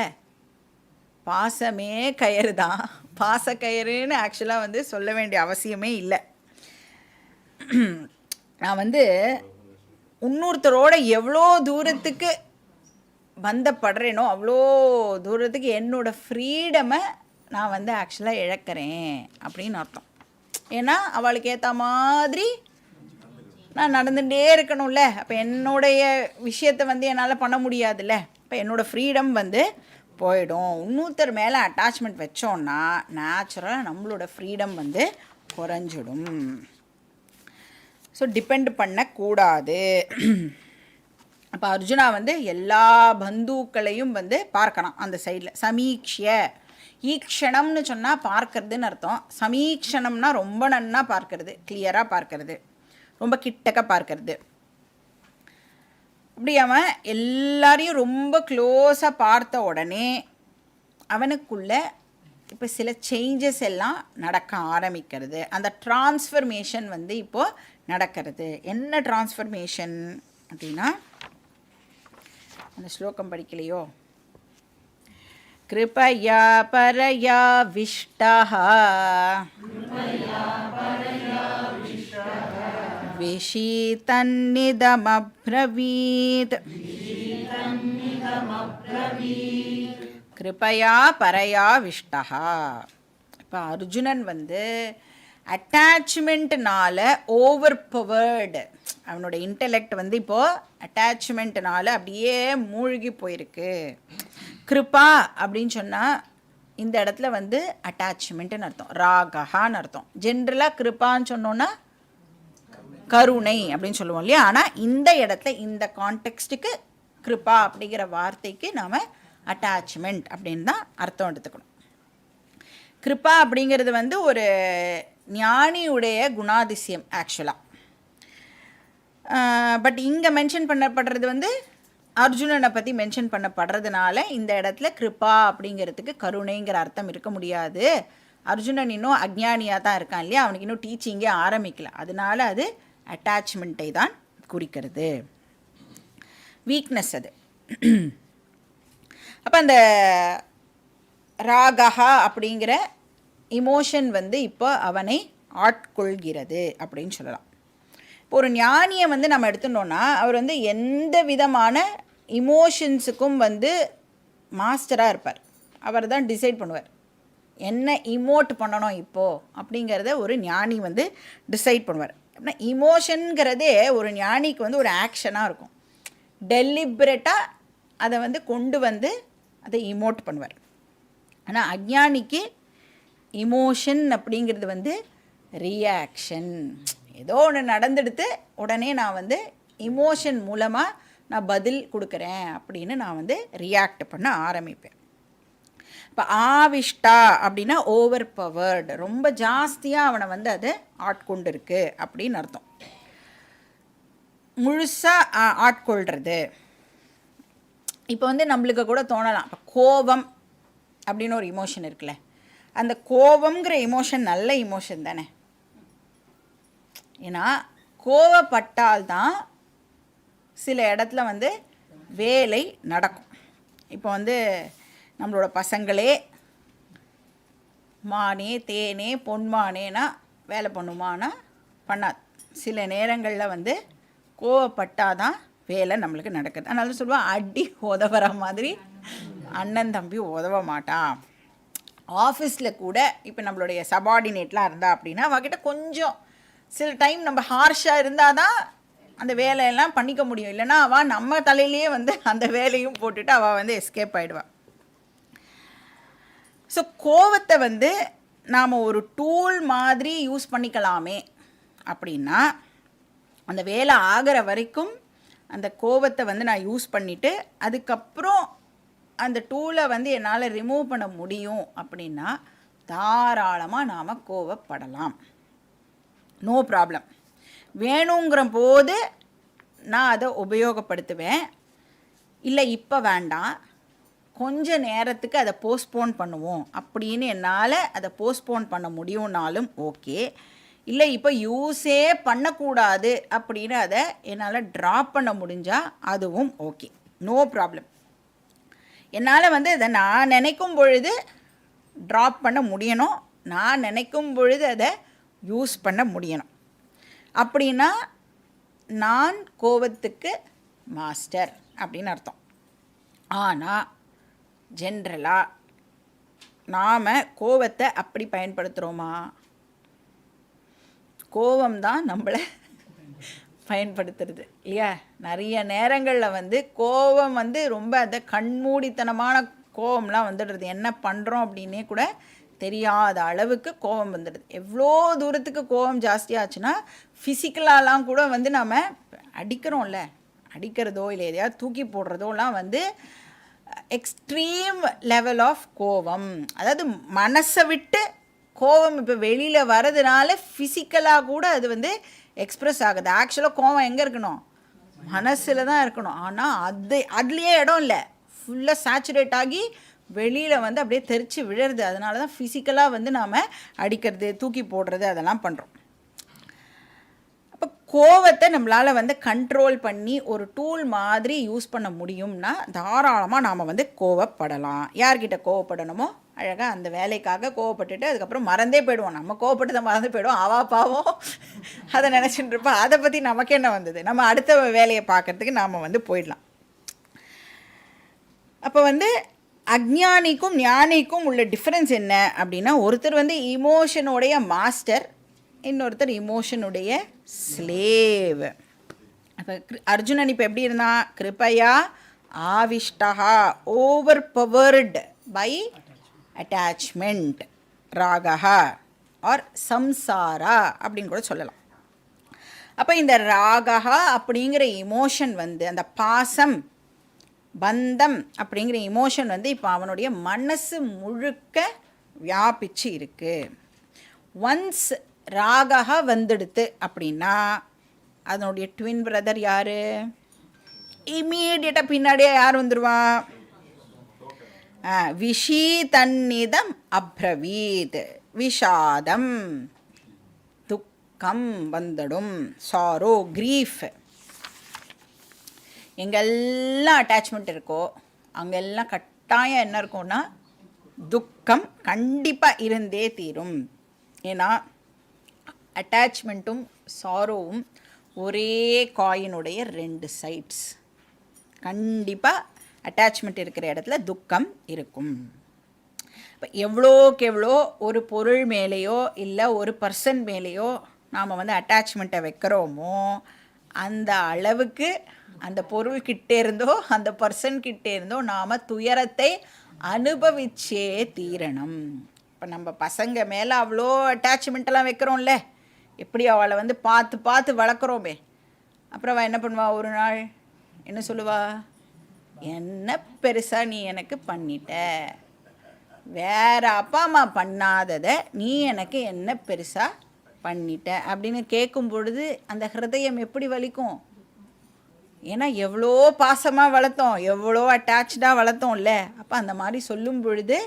பாசமே கயிறு தான். பாசக்கயிறுன்னு ஆக்சுவலாக சொல்ல வேண்டிய அவசியமே இல்லை. நான் இன்னொருத்தரோட எவ்வளோ தூரத்துக்கு பந்தப்படுறேனோ அவ்வளோ தூரத்துக்கு என்னோடய ஃப்ரீடமை நான் ஆக்சுவலாக இழக்கிறேன் அப்படின்னு அர்த்தம். ஏன்னா அவளுக்கு ஏற்ற மாதிரி நான் நடந்துகிட்டே இருக்கணும்ல, அப்போ என்னுடைய விஷயத்தை வந்து என்னால் பண்ண முடியாதுல்ல, இப்போ என்னோடய ஃப்ரீடம் வந்து போயிடும். இன்னொருத்தர் மேலே அட்டாச்மெண்ட் வச்சோன்னா நேச்சுரலாக நம்மளோட ஃப்ரீடம் வந்து குறைஞ்சிடும். ஸோ டிபெண்ட் பண்ணக்கூடாது. அப்போ அர்ஜுனா வந்து எல்லா பந்துக்களையும் வந்து பார்க்கலாம் அந்த சைடில். சமீக்ஷிய, ஈக்ஷணம்னு சொன்னால் பார்க்கறதுன்னு அர்த்தம். சமீக்ஷணம்னா ரொம்ப நன்னா பார்க்கறது, கிளியராக பார்க்கறது, ரொம்ப கிட்டக்க பார்க்கறது. அப்படி அவன் எல்லாரையும் ரொம்ப க்ளோஸாக பார்த்த உடனே அவனுக்குள்ள இப்போ சில சேஞ்சஸ் எல்லாம் நடக்க ஆரம்பிக்கிறது. அந்த டிரான்ஸ்ஃபர்மேஷன் வந்து இப்போது நடக்கிறது. என்ன டிரான்ஸ்ஃபர்மேஷன் அப்படின்னா, அந்த ஸ்லோகம் படிக்கலையோ, கிருபயா பரயா விஷ்டஹ விஷீதன்னிதமப்ரவீத். கிருபயா பரயா விஷ்டஹா. இப்போ அர்ஜுனன் வந்து அட்டாச்மெண்ட்னால ஓவர் பவர்டு, அவனோட இன்டெலெக்ட் வந்து இப்போது அட்டாச்மெண்ட்னால அப்படியே மூழ்கி போயிருக்கு. கிருபா அப்படின்னு சொன்னால் இந்த இடத்துல வந்து அட்டாச்மெண்ட்டுன்னு அர்த்தம், ராகஹான்னு அர்த்தம். ஜென்ரலாக கிருபான்னு சொன்னோன்னா கருணை அப்படின்னு சொல்லுவோம் இல்லையா. ஆனால் இந்த இடத்துல இந்த கான்டெக்ஸ்ட்டுக்கு கிருபா அப்படிங்கிற வார்த்தைக்கு நாம் அட்டாச்மெண்ட் அப்படின்னு தான் அர்த்தம் எடுத்துக்கணும். கிருபா அப்படிங்கிறது வந்து ஒரு ஞானியுடைய குணாதிசயம் ஆக்சுவலாக. பட் இங்கே மென்ஷன் பண்ணப்படுறது வந்து அர்ஜுனனை பற்றி மென்ஷன் பண்ணப்படுறதுனால இந்த இடத்துல கிருபா அப்படிங்கிறதுக்கு கருணைங்கிற அர்த்தம் இருக்க முடியாது. அர்ஜுனன் இன்னும் அஜ்ஞானியாக தான் இருக்கான் இல்லையா, அவனுக்கு இன்னும் டீச்சிங்கே ஆரம்பிக்கல. அதனால அது அட்டாச்மெண்ட்டை தான் குறிக்கிறது, வீக்னஸ் அது. அப்போ அந்த ராகஹா அப்படிங்கிற இமோஷன் வந்து இப்போ அவனை ஆட்கொள்கிறது அப்படின்னு சொல்லலாம். இப்போ ஒரு ஞானியை வந்து நம்ம எடுத்துட்டோன்னா அவர் வந்து எந்த விதமான இமோஷன்ஸுக்கும் வந்து மாஸ்டராக இருப்பார். அவர் தான் டிசைட் பண்ணுவார் என்ன இமோட் பண்ணணும் இப்போது அப்படிங்கிறத ஒரு ஞானி வந்து டிசைட் பண்ணுவார். அப்படின்னா இமோஷனுங்கிறதே ஒரு ஞானிக்கு வந்து ஒரு ஆக்ஷனாக இருக்கும். டெலிபரேட்டாக அதை வந்து கொண்டு வந்து அதை இமோட் பண்ணுவார். ஆனால் அஞ்ஞானிக்கு இமோஷன் அப்படிங்கிறது வந்து ரியாக்ஷன். ஏதோ ஒன்று நடந்துடுத்து உடனே நான் வந்து இமோஷன் மூலமாக நான் பதில் கொடுக்குறேன் அப்படின்னு நான் வந்து ரியாக்ட் பண்ண ஆரம்பிப்பேன். இப்போ ஆவிஷ்டா அப்படின்னா ஓவர் பவர்டு, ரொம்ப ஜாஸ்தியாக அவனை வந்து அது ஆட்கொண்டு இருக்கு அப்படின்னு அர்த்தம். முழுசாக ஆட்கொள்கிறது. இப்போ வந்து நம்மளுக்கு கூட தோணலாம், இப்போ கோபம் அப்படின்னு ஒரு இமோஷன் இருக்குல்ல, அந்த கோபம்ங்கிற இமோஷன் நல்ல இமோஷன் தானே. ஏன்னா கோவப்பட்டால்தான் சில இடத்துல வந்து வேலை நடக்கும். இப்போ வந்து நம்மளோட பசங்களே மானே தேனே பொன்மானேனா வேலை பண்ணுமானா பண்ணாது. சில நேரங்களில் வந்து கோவப்பட்டாதான் வேலை நம்மளுக்கு நடக்குது. அதனால சொல்லுவாள், அடி உதவுற மாதிரி அண்ணன் தம்பி உதவ மாட்டான். ஆஃபீஸில் கூட இப்போ நம்மளுடைய சபார்டினேட்லாம் இருந்தா அப்படின்னா அவகிட்ட கொஞ்சம் சில டைம் நம்ம ஹார்ஷாக இருந்தால் தான் அந்த வேலையெல்லாம் பண்ணிக்க முடியும். இல்லைனா அவள் நம்ம தலையிலேயே வந்து அந்த வேலையும் போட்டுட்டு அவள் வந்து எஸ்கேப் ஆகிடுவாள். ஸோ கோவத்தை வந்து நாம் ஒரு டூல் மாதிரி யூஸ் பண்ணிக்கலாமே அப்படின்னா, அந்த வேலை ஆகிற வரைக்கும் அந்த கோவத்தை வந்து நான் யூஸ் பண்ணிவிட்டு அதுக்கப்புறம் அந்த டூலை வந்து என்னால் ரிமூவ் பண்ண முடியும் அப்படின்னா தாராளமாக நாம் கோவப்படலாம், நோ ப்ராப்ளம். வேணுங்கிற போது நான் அதை உபயோகப்படுத்துவேன். இல்லை இப்போ வேண்டாம், கொஞ்ச நேரத்துக்கு அதை போஸ்ட்போன் பண்ணுவோம் அப்படின்னு என்னால் அதை போஸ்ட்போன் பண்ண முடியும்னாலும் ஓகே. இல்லை இப்போ யூஸே பண்ணக்கூடாது அப்படின்னு அதை என்னால் ட்ராப் பண்ண முடிஞ்சால் அதுவும் ஓகே, நோ ப்ராப்ளம். என்னால் வந்து அதை நான் நினைக்கும் பொழுது ட்ராப் பண்ண முடியணும், நான் நினைக்கும் பொழுது அதை யூஸ் பண்ண முடியணும். அப்படின்னா நான் கோபத்துக்கு மாஸ்டர் அப்படின்னு அர்த்தம். ஆனால் ஜென்ரலாக நாம் கோபத்தை அப்படி பயன்படுத்துகிறோமா? கோபம்தான் நம்மளை பயன்படுத்துறது இல்லையா. நிறைய நேரங்களில் வந்து கோபம் வந்து ரொம்ப அந்த கண்மூடித்தனமான கோபம்லாம் வந்துடுறது, என்ன பண்ணுறோம் அப்படின்னே கூட தெரியாத அளவுக்கு கோபம் வந்துடுது. எவ்வளோ தூரத்துக்கு கோபம் ஜாஸ்தியாச்சுன்னா ஃபிசிக்கலாலாம் கூட வந்து நம்ம அடிக்கிறோம்ல, அடிக்கிறதோ இல்லை எதையாவது தூக்கி போடுறதோலாம் வந்து எக்ஸ்ட்ரீம் லெவல் ஆஃப் கோபம். அதாவது மனசை விட்டு கோபம் இப்போ வெளியில் வரதுனால ஃபிசிக்கலாக கூட அது வந்து எக்ஸ்ப்ரெஸ் ஆகுது. ஆக்சுவலாக கோபம் எங்கே இருக்கணும்? மனசில் தான் இருக்கணும். ஆனால் அதுலேயே இடம் இல்லை, ஃபுல்லாக சேச்சுரேட் ஆகி வெளியில் வந்து அப்படியே தெரிச்சு விழுறது. அதனால தான் ஃபிசிக்கலாக வந்து நாம் அடிக்கிறது, தூக்கி போடுறது அதெல்லாம் பண்ணுறோம். அப்போ கோவத்தை நம்மளால் வந்து கண்ட்ரோல் பண்ணி ஒரு டூல் மாதிரி யூஸ் பண்ண முடியும்னா தாராளமாக நாம் வந்து கோவப்படலாம். யார்கிட்ட கோவப்படணுமோ அழகாக அந்த வேலைக்காக கோவப்பட்டுட்டு அதுக்கப்புறம் மறந்தே போயிடுவோம். நம்ம கோவப்பட்டு தான் மறந்து போயிடுவோம். அவா பாவம் அதை நினச்சிட்டு இருப்போம். அதை பற்றி நமக்கு என்ன வந்தது, நம்ம அடுத்த வேலையை பார்க்குறதுக்கு நாம் வந்து போயிடலாம். அப்போ வந்து அஜ்ஞானிக்கும் ஞானிக்கும் உள்ள டிஃப்ரென்ஸ் என்ன அப்படின்னா, ஒருத்தர் வந்து இமோஷனுடைய மாஸ்டர், இன்னொருத்தர் இமோஷனுடைய ஸ்லேவ். அப்போ அர்ஜுனன் இப்போ எப்படி இருந்தான்? கிருபையா ஆவிஷ்டா, ஓவர் பவர்டு பை அட்டாச்மெண்ட், ராகா ஆர் சம்சாரா அப்படின்னு கூட சொல்லலாம். அப்போ இந்த ராகா அப்படிங்கிற இமோஷன் வந்து அந்த பாசம் பந்தம் அப்படிங்கிற இமோஷன் வந்து இப்போ அவனுடைய மனசு முழுக்க வியாபிச்சு இருக்கு. ஒன்ஸ் ராகா வந்துடுத்து அப்படின்னா அதனுடைய ட்வின் பிரதர் யார்? இம்மீடியட்டாக பின்னாடியே யார் வந்துடுவான்? விஷீ தன்னிதம் அப்ரவீத், விஷாதம் துக்கம் வந்துடும், சாரோ கிரீஃப். எங்கெல்லாம் அட்டாச்மெண்ட் இருக்கோ அங்கெல்லாம் கட்டாயம் என்ன இருக்கும்னா துக்கம் கண்டிப்பாக இருந்தே தீரும். ஏன்னா அட்டாச்மெண்ட்டும் சாரோவும் ஒரே காயினுடைய 2 சைட்ஸ். கண்டிப்பாக அட்டாச்மெண்ட் இருக்கிற இடத்துல துக்கம் இருக்கும். இப்போ எவ்வளோக்கு எவ்வளோ ஒரு பொருள் மேலேயோ இல்லை ஒரு பர்சன் மேலேயோ நாம் வந்து அட்டாச்மெண்ட்டை வைக்கிறோமோ அந்த அளவுக்கு அந்த பொருள்கிட்டே இருந்தோ அந்த பர்சன்கிட்டே இருந்தோ நாம் துயரத்தை அனுபவிச்சே தீரணும். இப்போ நம்ம பசங்க மேலே அவ்வளோ அட்டாச்மெண்ட்டெல்லாம் வைக்கிறோம்ல, எப்படி அவளை வந்து பார்த்து பார்த்து வளர்க்குறோமே, அப்புறம் அவள் என்ன பண்ணுவா? ஒரு நாள் என்ன சொல்லுவா? என்ன பெருசாக நீ எனக்கு பண்ணிட்ட, வேற அப்பா அம்மா பண்ணாததை நீ எனக்கு என்ன பெருசாக பண்ணிட்ட அப்படின்னு கேட்கும் பொழுது அந்த ஹிருதயம் எப்படி வலிக்கும்? ஏன்னா எவ்வளோ பாசமாக வளர்த்தோம், எவ்வளோ அட்டாச்சாக வளர்த்தோம்ல. அப்போ அந்த மாதிரி சொல்லும் பொழுது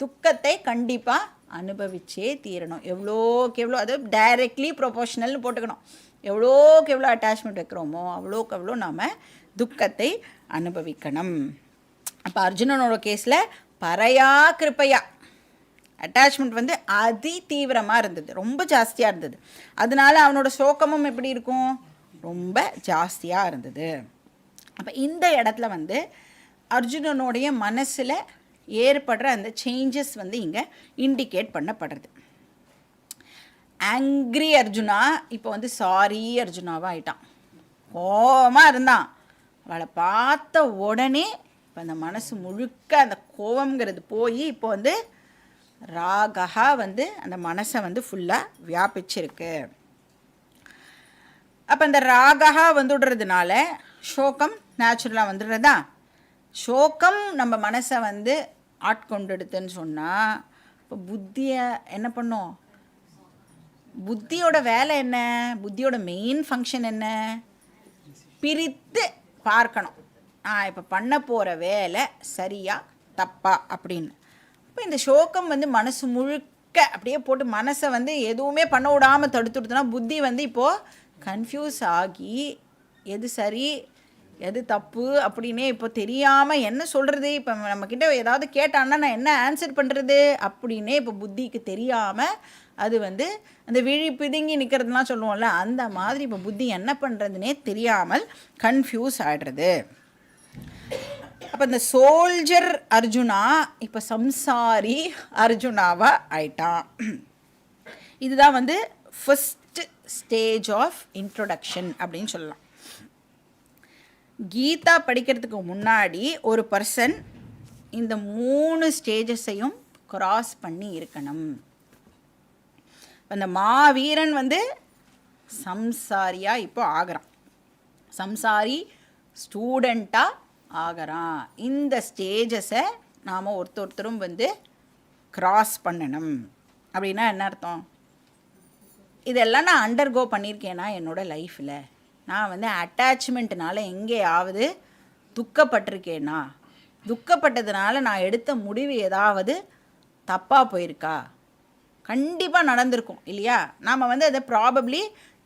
துக்கத்தை கண்டிப்பாக அனுபவிச்சே தீரணும். எவ்வளோக்கு எவ்வளோ, அது டைரெக்ட்லி ப்ரொபோஷனல்னு போட்டுக்கணும். எவ்வளோக்கு எவ்வளோ அட்டாச்மெண்ட் வைக்கிறோமோ அவ்வளோக்கு எவ்வளோ நாம் துக்கத்தை அனுபவிக்கணும். அப்போ அர்ஜுனனோட கேஸில் பரையா கிருப்பையா அட்டாச்மெண்ட் வந்து அதி தீவிரமாக இருந்தது, ரொம்ப ஜாஸ்தியாக இருந்தது. அதனால அவனோட சோகமும் எப்படி இருக்கும்? ரொம்ப ஜாஸ்தியாக இருந்தது. அப்போ இந்த இடத்துல வந்து அர்ஜுனனுடைய மனசில் ஏற்படுற அந்த சேஞ்சஸ் வந்து இங்கே இண்டிகேட் பண்ணப்படுறது. ஆங்க்ரி அர்ஜுனா இப்போ வந்து சாரி அர்ஜுனாவாக ஆயிட்டான். கோபமாக இருந்தான், அவளை பார்த்த உடனே இப்போ அந்த மனசு முழுக்க அந்த கோபங்கிறது போய் இப்போ வந்து ராகா வந்து அந்த மனசை வந்து ஃபுல்லாக வியாபிச்சிருக்கு. அப்போ இந்த ராகா வந்துடுறதுனால சோகம் நேச்சுரலாக வந்துடுறதா. சோகம் நம்ம மனசை வந்து ஆட்கொண்டுடுதுன்னு சொன்னால் இப்போ புத்தியை என்ன பண்ணும்? புத்தியோட வேலை என்ன? புத்தியோட மெயின் ஃபங்க்ஷன் என்ன? பிரித்து பார்க்கணும். இப்போ பண்ண போகிற வேலை சரியா தப்பா அப்படின்னு. இப்போ இந்த சோகம் வந்து மனசு முழுக்க அப்படியே போட்டு மனசை வந்து எதுவுமே பண்ண விடாமல் தடுத்துடுதுன்னா புத்தி வந்து இப்போது கன்ஃபியூஸ் ஆகி எது சரி எது தப்பு அப்படின்னே இப்போ தெரியாமல் என்ன சொல்கிறது, இப்போ நம்மக்கிட்ட ஏதாவது கேட்டான்னா நான் என்ன ஆன்சர் பண்ணுறது அப்படின்னே இப்போ புத்திக்கு தெரியாமல் அது வந்து அந்த விழி பிதுங்கி நிற்கிறதுலாம் சொல்லுவோம்ல, அந்த மாதிரி இப்போ புத்தி என்ன பண்ணுறதுனே தெரியாமல் கன்ஃபியூஸ் ஆகிடுறது. அப்போ இந்த சோல்ஜர் அர்ஜுனா இப்போ சம்சாரி அர்ஜுனாவாக ஆயிட்டான். இதுதான் வந்து ஃபஸ்ட்டு ஸ்டேஜ் ஆஃப் இன்ட்ரொடக்ஷன் அப்படின்னு சொல்லலாம். கீதா படிக்கிறதுக்கு முன்னாடி ஒரு பர்சன் இந்த 3 ஸ்டேஜஸையும் கிராஸ் பண்ணி இருக்கணும். அந்த மாவீரன் வந்து சம்சாரியாக இப்போ ஆகிறான், சம்சாரி ஸ்டூடெண்ட்டாக ஆகிறான். இந்த ஸ்டேஜஸை நாம் ஒருத்தரும் வந்து கிராஸ் பண்ணணும். அப்படின்னா என்ன அர்த்தம்? இதெல்லாம் நான் அண்டர்கோ பண்ணியிருக்கேனா என்னோடய லைஃப்பில்? நான் வந்து அட்டாச்மெண்ட்னால எங்கேயாவது துக்கப்பட்டிருக்கேனா? துக்கப்பட்டதுனால நான் எடுத்த முடிவு ஏதாவது தப்பாக போயிருக்கா? கண்டிப்பாக நடந்திருக்கும் இல்லையா? நாம் வந்து அதை ப்ராபப்ளி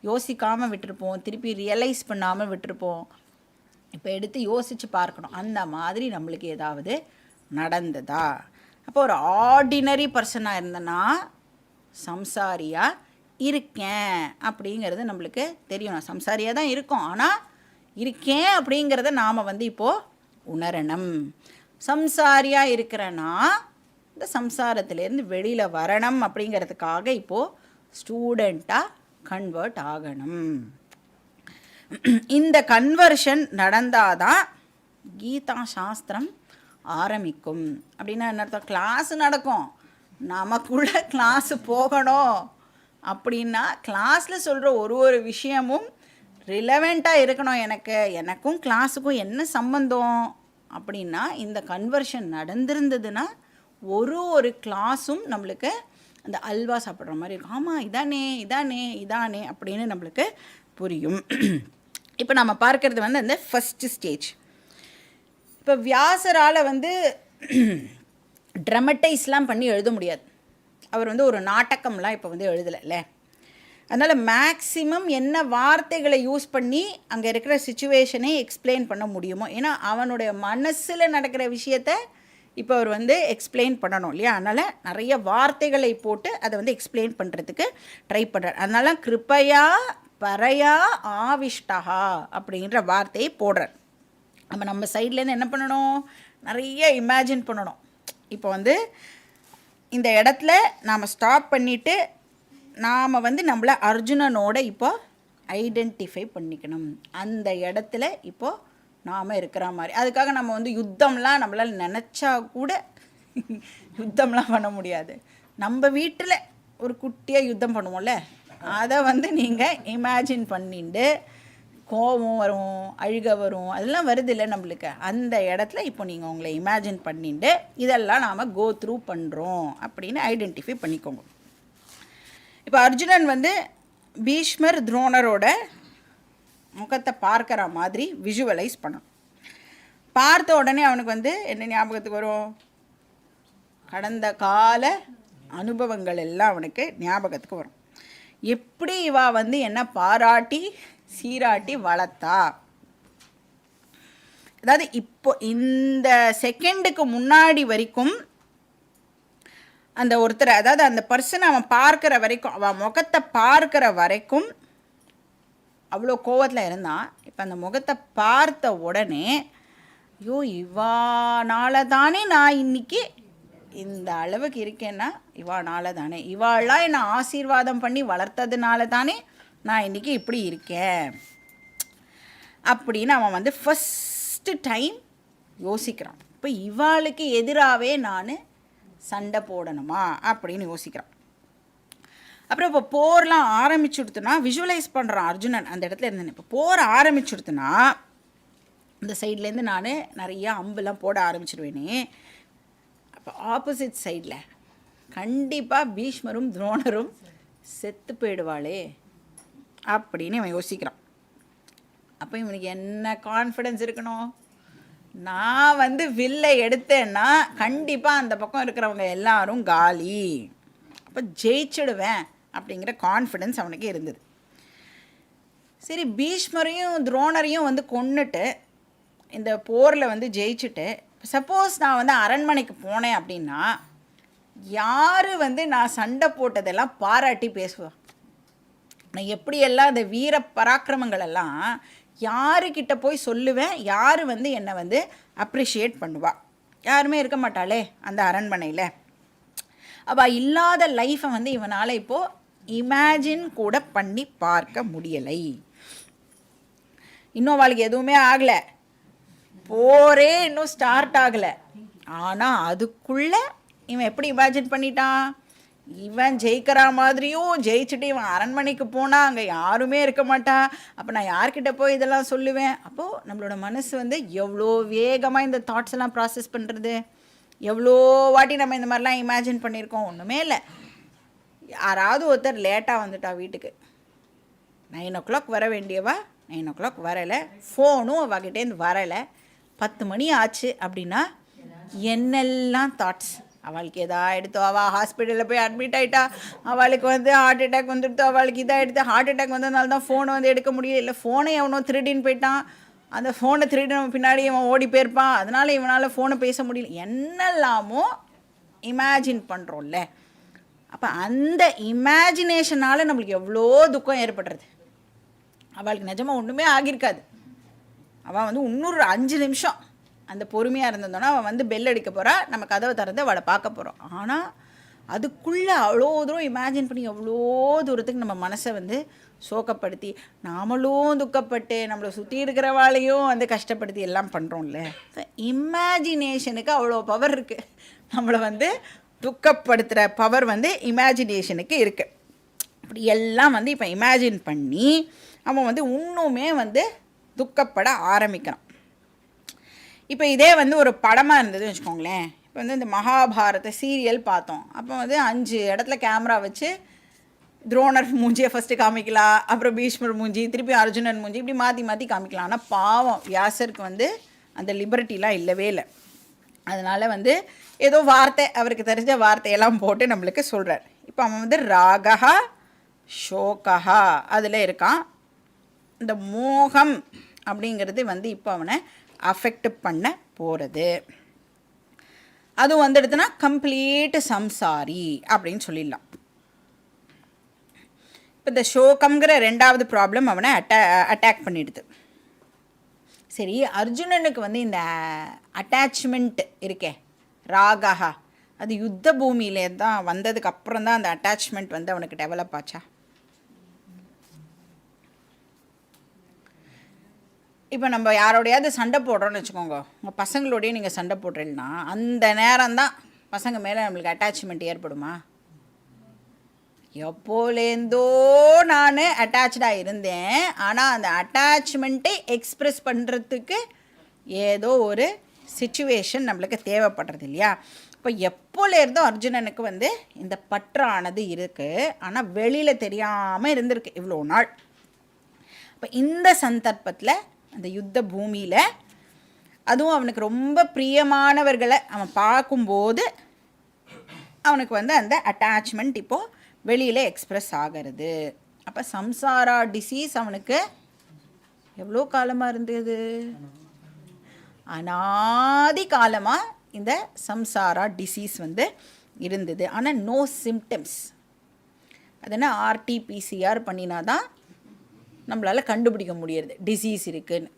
யோசிக்காமல் விட்டுருப்போம், திருப்பி ரியலைஸ் பண்ணாமல் விட்டுருப்போம். இப்போ எடுத்து யோசித்து பார்க்கணும், அந்த மாதிரி நம்மளுக்கு ஏதாவது நடந்ததா? அப்போ ஒரு ஆர்டினரி பர்சனாக இருந்தேன்னா சம்சாரியாக இருக்கேன் அப்படிங்கிறது நம்மளுக்கு தெரியும். நான் சம்சாரியாக தான் இருக்கோம், ஆனால் இருக்கேன் அப்படிங்கிறத நாம் வந்து இப்போது உணரணும். சம்சாரியாக இருக்கிறேன்னா இந்த சம்சாரத்திலேருந்து வெளியில் வரணும் அப்படிங்கிறதுக்காக இப்போது ஸ்டூடெண்ட்டாக கன்வெர்ட் ஆகணும். இந்த கன்வர்ஷன் நடந்தால் தான் கீதா சாஸ்திரம் ஆரம்பிக்கும். அப்படின்னா என்ன அர்த்தம்? கிளாஸு நடக்கும், நமக்குள்ள கிளாஸு போகணும். அப்படின்னா கிளாஸில் சொல்கிற ஒரு விஷயமும் ரிலவெண்ட்டாக இருக்கணும். எனக்கும் கிளாஸுக்கும் என்ன சம்பந்தம் அப்படின்னா, இந்த கன்வர்ஷன் நடந்திருந்ததுன்னா ஒரு கிளாஸும் நம்மளுக்கு அந்த அல்வா சாப்பிட்ற மாதிரி இருக்கும். ஆமாம், இதானே இதானே இதானே அப்படின்னு நம்மளுக்கு புரியும். இப்போ நம்ம பார்க்கறது வந்து அந்த ஃபஸ்ட்டு ஸ்டேஜ். இப்போ வியாசரால் வந்து ட்ரமட்டைஸ்லாம் பண்ணி எழுத முடியாது. அவர் வந்து ஒரு நாடகம்லாம் இப்போ வந்து எழுதலைல்ல. அதனால் மேக்ஸிமம் என்ன வார்த்தைகளை யூஸ் பண்ணி அங்கே இருக்கிற சிச்சுவேஷனை எக்ஸ்பிளைன் பண்ண முடியுமோ, ஏன்னா அவனுடைய மனசில் நடக்கிற விஷயத்த இப்போ அவர் வந்து எக்ஸ்பிளைன் பண்ணணும் இல்லையா? அதனால் நிறைய வார்த்தைகளை போட்டு அதை வந்து எக்ஸ்பிளைன் பண்ணுறதுக்கு ட்ரை பண்ணுறார். அதனால் கிருப்பையா பரையா ஆவிஷ்டா அப்படின்ற வார்த்தையை போடுறார். நம்ம சைட்லேருந்து என்ன பண்ணணும்? நிறைய இமேஜின் பண்ணணும். இப்போ வந்து இந்த இடத்துல நாம் ஸ்டாப் பண்ணிவிட்டு நாம் வந்து நம்மளை அர்ஜுனனோட இப்போ ஐடென்டிஃபை பண்ணிக்கணும். அந்த இடத்துல இப்போது நாம் இருக்கிற மாதிரி. அதுக்காக நம்ம வந்து யுத்தம்லாம் நம்மளால் நினச்சா கூட யுத்தம்லாம் பண்ண முடியாது. நம்ம வீட்டில் ஒரு குட்டியாக யுத்தம் பண்ணுவோம்ல, அதை வந்து நீங்கள் இமேஜின் பண்ணிட்டு கோபம் வரும், அழுக வரும், அதெல்லாம் வருது இல்லை நம்மளுக்கு. அந்த இடத்துல இப்போ நீங்கள் உங்களை இமேஜின் பண்ணிட்டு இதெல்லாம் நாம் கோ த்ரூ பண்ணுறோம் அப்படின்னு ஐடென்டிஃபை பண்ணிக்கோங்க. இப்போ அர்ஜுனன் வந்து பீஷ்மர் துரோணரோட முகத்தை பார்க்குற மாதிரி விஷுவலைஸ் பண்ணணும். பார்த்த உடனே அவனுக்கு வந்து என்ன ஞாபகத்துக்கு வரும்? கடந்த கால அனுபவங்கள் எல்லாம் அவனுக்கு ஞாபகத்துக்கு வரும். எப்படி இவா வந்து என்ன பாராட்டி சீராட்டி வளர்த்தா. அதாவது இப்போ இந்த செகண்டுக்கு முன்னாடி வரைக்கும் அந்த ஒருத்தரை, அதாவது அந்த பர்சனை அவன் பார்க்குற வரைக்கும், அவன் முகத்தை பார்க்குற வரைக்கும் அவ்வளோ கோவத்தில் இருந்தான். இப்போ அந்த முகத்தை பார்த்த உடனே, ஐயோ இவானால தானே நான் இன்னைக்கு இந்த அளவுக்கு இருக்கேன்னா இவானால தானே, இவாளாக என்னை ஆசீர்வாதம் பண்ணி வளர்த்ததுனால தானே நான் இன்றைக்கி இப்படி இருக்கேன் அப்படின்னு அவன் வந்து ஃபஸ்ட்டு டைம் யோசிக்கிறான். இப்போ இவாளுக்கு எதிராகவே நான் சண்டை போடணுமா அப்படின்னு யோசிக்கிறான். அப்புறம் இப்போ போர்லாம் ஆரம்பிச்சுடுத்துனா விஷுவலைஸ் பண்ணுறான் அர்ஜுனன் அந்த இடத்துல இருந்தேன். இப்போ போர் ஆரம்பிச்சுடுத்துனா இந்த சைட்லேருந்து நான் நிறையா அம்புலாம் போட ஆரம்பிச்சிடுவேனே, அப்போ ஆப்போசிட் சைடில் கண்டிப்பாக பீஷ்மரும் துரோணரும் செத்து போயிடுவாளே அப்படின்னு இவன் யோசிக்கிறான். அப்போ இவனுக்கு என்ன கான்ஃபிடென்ஸ் இருக்கணும்? நான் வந்து வில்லை எடுத்தேன்னா கண்டிப்பாக அந்த பக்கம் இருக்கிறவங்க எல்லாரும் காலி, அப்போ ஜெயிச்சிடுவேன் அப்படிங்கிற கான்ஃபிடென்ஸ் அவனுக்கு இருந்தது. சரி, பீஷ்மரையும் துரோணரையும் வந்து கொன்னுட்டு இந்த போரில் வந்து ஜெயிச்சுட்டு சப்போஸ் நான் வந்து அரண்மனைக்கு போனேன் அப்படின்னா யார் வந்து நான் சண்டை போட்டதெல்லாம் பாராட்டி பேசுவேன்? நான் எப்படியெல்லாம் அந்த வீர பராக்கிரமங்கள் எல்லாம் யாருக்கிட்ட போய் சொல்லுவேன்? யார் வந்து என்னை வந்து அப்ரிஷியேட் பண்ணுவா? யாருமே இருக்க மாட்டாளே அந்த அரண்மனையில். அவள் இல்லாத லைஃப்பை வந்து இவனால் இப்போது இமேஜின் கூட பண்ணி பார்க்க முடியலை. இன்னும் அவளுக்கு எதுவுமே ஆகலை, போரே இன்னும் ஸ்டார்ட் ஆகலை. ஆனால் அதுக்குள்ளே இவன் எப்படி இமேஜின் பண்ணிட்டான், இவன் ஜெயிக்கிற மாதிரியும் ஜெயிச்சுட்டு இவன் அரண்மனைக்கு போனால் அங்கே யாருமே இருக்க மாட்டா, அப்போ நான் யார்கிட்ட போய் இதெல்லாம் சொல்லுவேன். அப்போது நம்மளோட மனசு வந்து எவ்வளோ வேகமாக இந்த தாட்ஸ் எல்லாம் ப்ராசஸ் பண்ணுறது. எவ்வளோ வாட்டி நம்ம இந்த மாதிரிலாம் இமேஜின் பண்ணியிருக்கோம். ஒன்றுமே இல்லை, யாராவது ஒருத்தர் லேட்டாக வந்துட்டா வீட்டுக்கு, 9 o'clock வர வேண்டியவா 9 o'clock வரலை, ஃபோனும் அவகிட்டேருந்து வரலை, 10 மணி ஆச்சு அப்படின்னா என்னெல்லாம் தாட்ஸ். அவளுக்கு எதாவது எடுத்தோ, அவள் ஹாஸ்பிட்டலில் போய் அட்மிட் ஆகிட்டா, அவளுக்கு வந்து ஹார்ட் அட்டாக் வந்துடுத்தோ, அவளுக்கு இதாக எடுத்து ஹார்ட் அட்டாக் வந்ததுனால தான் ஃபோனை வந்து எடுக்க முடியல, இல்லை ஃபோனை எவனோ திருடின்னு போயிட்டான், அந்த ஃபோனை திருடின பின்னாடி இவன் ஓடி போயிருப்பான், அதனால் இவனால் ஃபோனை பேச முடியல, என்னெல்லாமோ இமேஜின் பண்ணுறோம்ல. அப்போ அந்த இமேஜினேஷனால் நம்மளுக்கு எவ்வளோ துக்கம் ஏற்படுறது. அவளுக்கு நிஜமாக ஒன்றுமே ஆகியிருக்காது. அவள் வந்து இன்னொரு 5 நிமிஷம் அந்த பொறுமையாக இருந்ததோன்னா அவள் வந்து பெல் அடிக்க போகிறா, நம்ம கதவை திறந்து அவளை பார்க்க போகிறோம். ஆனால் அதுக்குள்ளே அவ்வளோ தூரம் இமேஜின் பண்ணி எவ்வளோ தூரத்துக்கு நம்ம மனசை வந்து சோகப்படுத்தி, நாமளும் துக்கப்பட்டு நம்மளை சுற்றி இருக்கிறவாளையும் வந்து கஷ்டப்படுத்தி எல்லாம் பண்ணுறோம்ல. இமேஜினேஷனுக்கு அவ்வளோ பவர் இருக்குது. நம்மளை வந்து துக்கப்படுத்துகிற பவர் வந்து இமேஜினேஷனுக்கு இருக்குது. அப்படி எல்லாம் வந்து இப்போ இமேஜின் பண்ணி அவன் வந்து இன்னுமே வந்து துக்கப்பட ஆரம்பிக்கிறான். இப்போ இதே வந்து ஒரு படமாக இருந்ததுன்னு வச்சுக்கோங்களேன். இப்போ வந்து இந்த மகாபாரத சீரியல் பார்த்தோம். அப்போ வந்து 5 இடத்துல கேமரா வச்சு துரோணர் மூஞ்சியை ஃபஸ்ட்டு காமிக்கலாம், அப்புறம் பீஷ்மர் மூஞ்சி, திருப்பி அர்ஜுனன் மூஞ்சி, இப்படி மாற்றி மாற்றி காமிக்கலாம். ஆனால் பாவம் வியாசருக்கு வந்து அந்த லிபர்ட்டிலாம் இல்லவே இல்லை. அதனால் வந்து ஏதோ வார்த்தை, அவருக்கு தெரிஞ்ச வார்த்தையெல்லாம் போட்டு நம்மளுக்கு சொல்கிறார். இப்போ அவன் வந்து ராகா ஷோகா அதில் இருக்கான். இந்த மோகம் அப்படிங்கிறது வந்து இப்போ அவனை அஃபெக்ட் பண்ண போகிறது. அது வந்துடுதுன்னா கம்ப்ளீட் சம்சாரி அப்படின்னு சொல்லிடலாம். இப்போ இந்த ஷோகம்ங்கிற 2வது ப்ராப்ளம் அவனை அட்டாக் பண்ணிடுது. சரி, அர்ஜுனனுக்கு வந்து இந்த அட்டாச்மெண்ட் இருக்கே ராகா, அது யுத்த பூமியிலே தான் வந்ததுக்கு அப்புறம் தான் அந்த அட்டாச்மெண்ட் வந்து அவனுக்கு டெவலப் ஆச்சா? இப்போ நம்ம யாரோடையாவது சண்டை போடுறோன்னு வச்சுக்கோங்க, உங்கள் பசங்களோடையே நீங்கள் சண்டை போடுறீங்கன்னா அந்த நேரம்தான் பசங்க மேலே நம்மளுக்கு அட்டாச்மெண்ட் ஏற்படுமா? எப்போலேருந்தோ நான் அட்டாச்சாக இருந்தேன், ஆனால் அந்த அட்டாச்மெண்ட்டை எக்ஸ்ப்ரெஸ் பண்ணுறதுக்கு ஏதோ ஒரு சிச்சுவேஷன் நம்மளுக்கு தேவைப்படுறது இல்லையா? இப்போ எப்போலேருந்தோ அர்ஜுனனுக்கு வந்து இந்த பற்றானது இருக்குது, ஆனால் வெளியில் தெரியாமல் இருந்திருக்கு இவ்வளோ நாள். இப்போ இந்த சந்தர்ப்பத்தில் அந்த யுத்த பூமியில் அதுவும் அவனுக்கு ரொம்ப பிரியமானவர்களை அவன் பார்க்கும்போது அவனுக்கு வந்து அந்த அட்டாச்மெண்ட் இப்போது வெளியில் எக்ஸ்ப்ரெஸ் ஆகிறது. அப்போ சம்சாரா டிசீஸ் அவனுக்கு எவ்வளோ காலமாக இருந்தது? அனாதி காலமாக இந்த சம்சாரா டிசீஸ் வந்து இருந்தது. ஆனால் நோ சிம்டம்ஸ். அது என்ன, ஆர்டிபிசிஆர் பண்ணினா தான் நம்மளால் கண்டுபிடிக்க முடியறது டிசீஸ் இருக்குன்னு.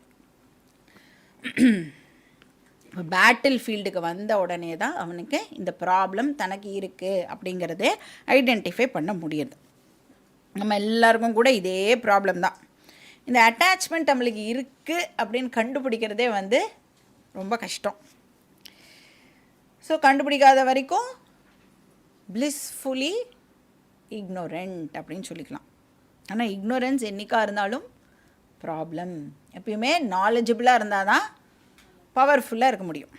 இப்போ பேட்டில் ஃபீல்டுக்கு வந்த உடனே தான் அவனுக்கு இந்த ப்ராப்ளம் தனக்கு இருக்குது அப்படிங்கிறதே ஐடென்டிஃபை பண்ண முடியுது. நம்ம எல்லாருக்கும் கூட இதே ப்ராப்ளம் தான். இந்த அட்டாச்மெண்ட் நம்மளுக்கு இருக்குது அப்படின்னு கண்டுபிடிக்கிறதே வந்து ரொம்ப கஷ்டம். ஸோ கண்டுபிடிக்காத வரைக்கும் blissfully ignorant அப்படின்னு சொல்லிக்கலாம். ஆனால் இக்னோரன்ஸ் என்றைக்காக இருந்தாலும் ப்ராப்ளம். எப்பயுமே நாலேஜபிளாக இருந்தால் தான் பவர்ஃபுல்லாக இருக்க முடியும்.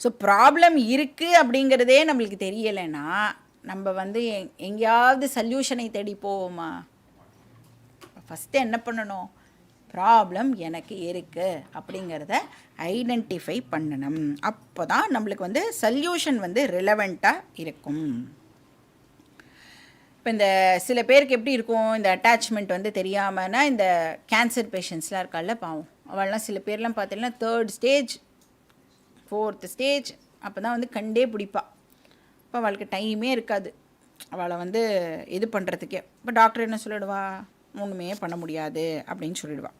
ஸோ ப்ராப்ளம் இருக்குது அப்படிங்கிறதே நம்மளுக்கு தெரியலைன்னா நம்ம வந்து எங்கேயாவது சல்யூஷனை தேடி போவோமா? ஃபஸ்ட்டு என்ன பண்ணணும்? ப்ராப்ளம் எனக்கு இருக்குது அப்படிங்கிறத ஐடென்டிஃபை பண்ணணும். அப்போ தான் நம்மளுக்கு வந்து சல்யூஷன் வந்து ரிலவெண்ட்டாக இருக்கும். இப்போ இந்த சில பேருக்கு எப்படி இருக்கும், இந்த அட்டாச்மெண்ட் வந்து தெரியாமன்னா இந்த கேன்சர் பேஷண்ட்ஸ்லாம் இருக்கால பாவம், அவள்லாம் சில பேர்லாம் பார்த்தீங்கன்னா 3rd ஸ்டேஜ் 4th ஸ்டேஜ் அப்போ தான் வந்து கண்டே பிடிப்பா. இப்போ அவளுக்கு டைமே இருக்காது அவளை வந்து இது பண்ணுறதுக்கே. இப்போ டாக்டர் என்ன சொல்லிடுவா? ஒன்றுமே பண்ண முடியாது அப்படின்னு சொல்லிடுவா.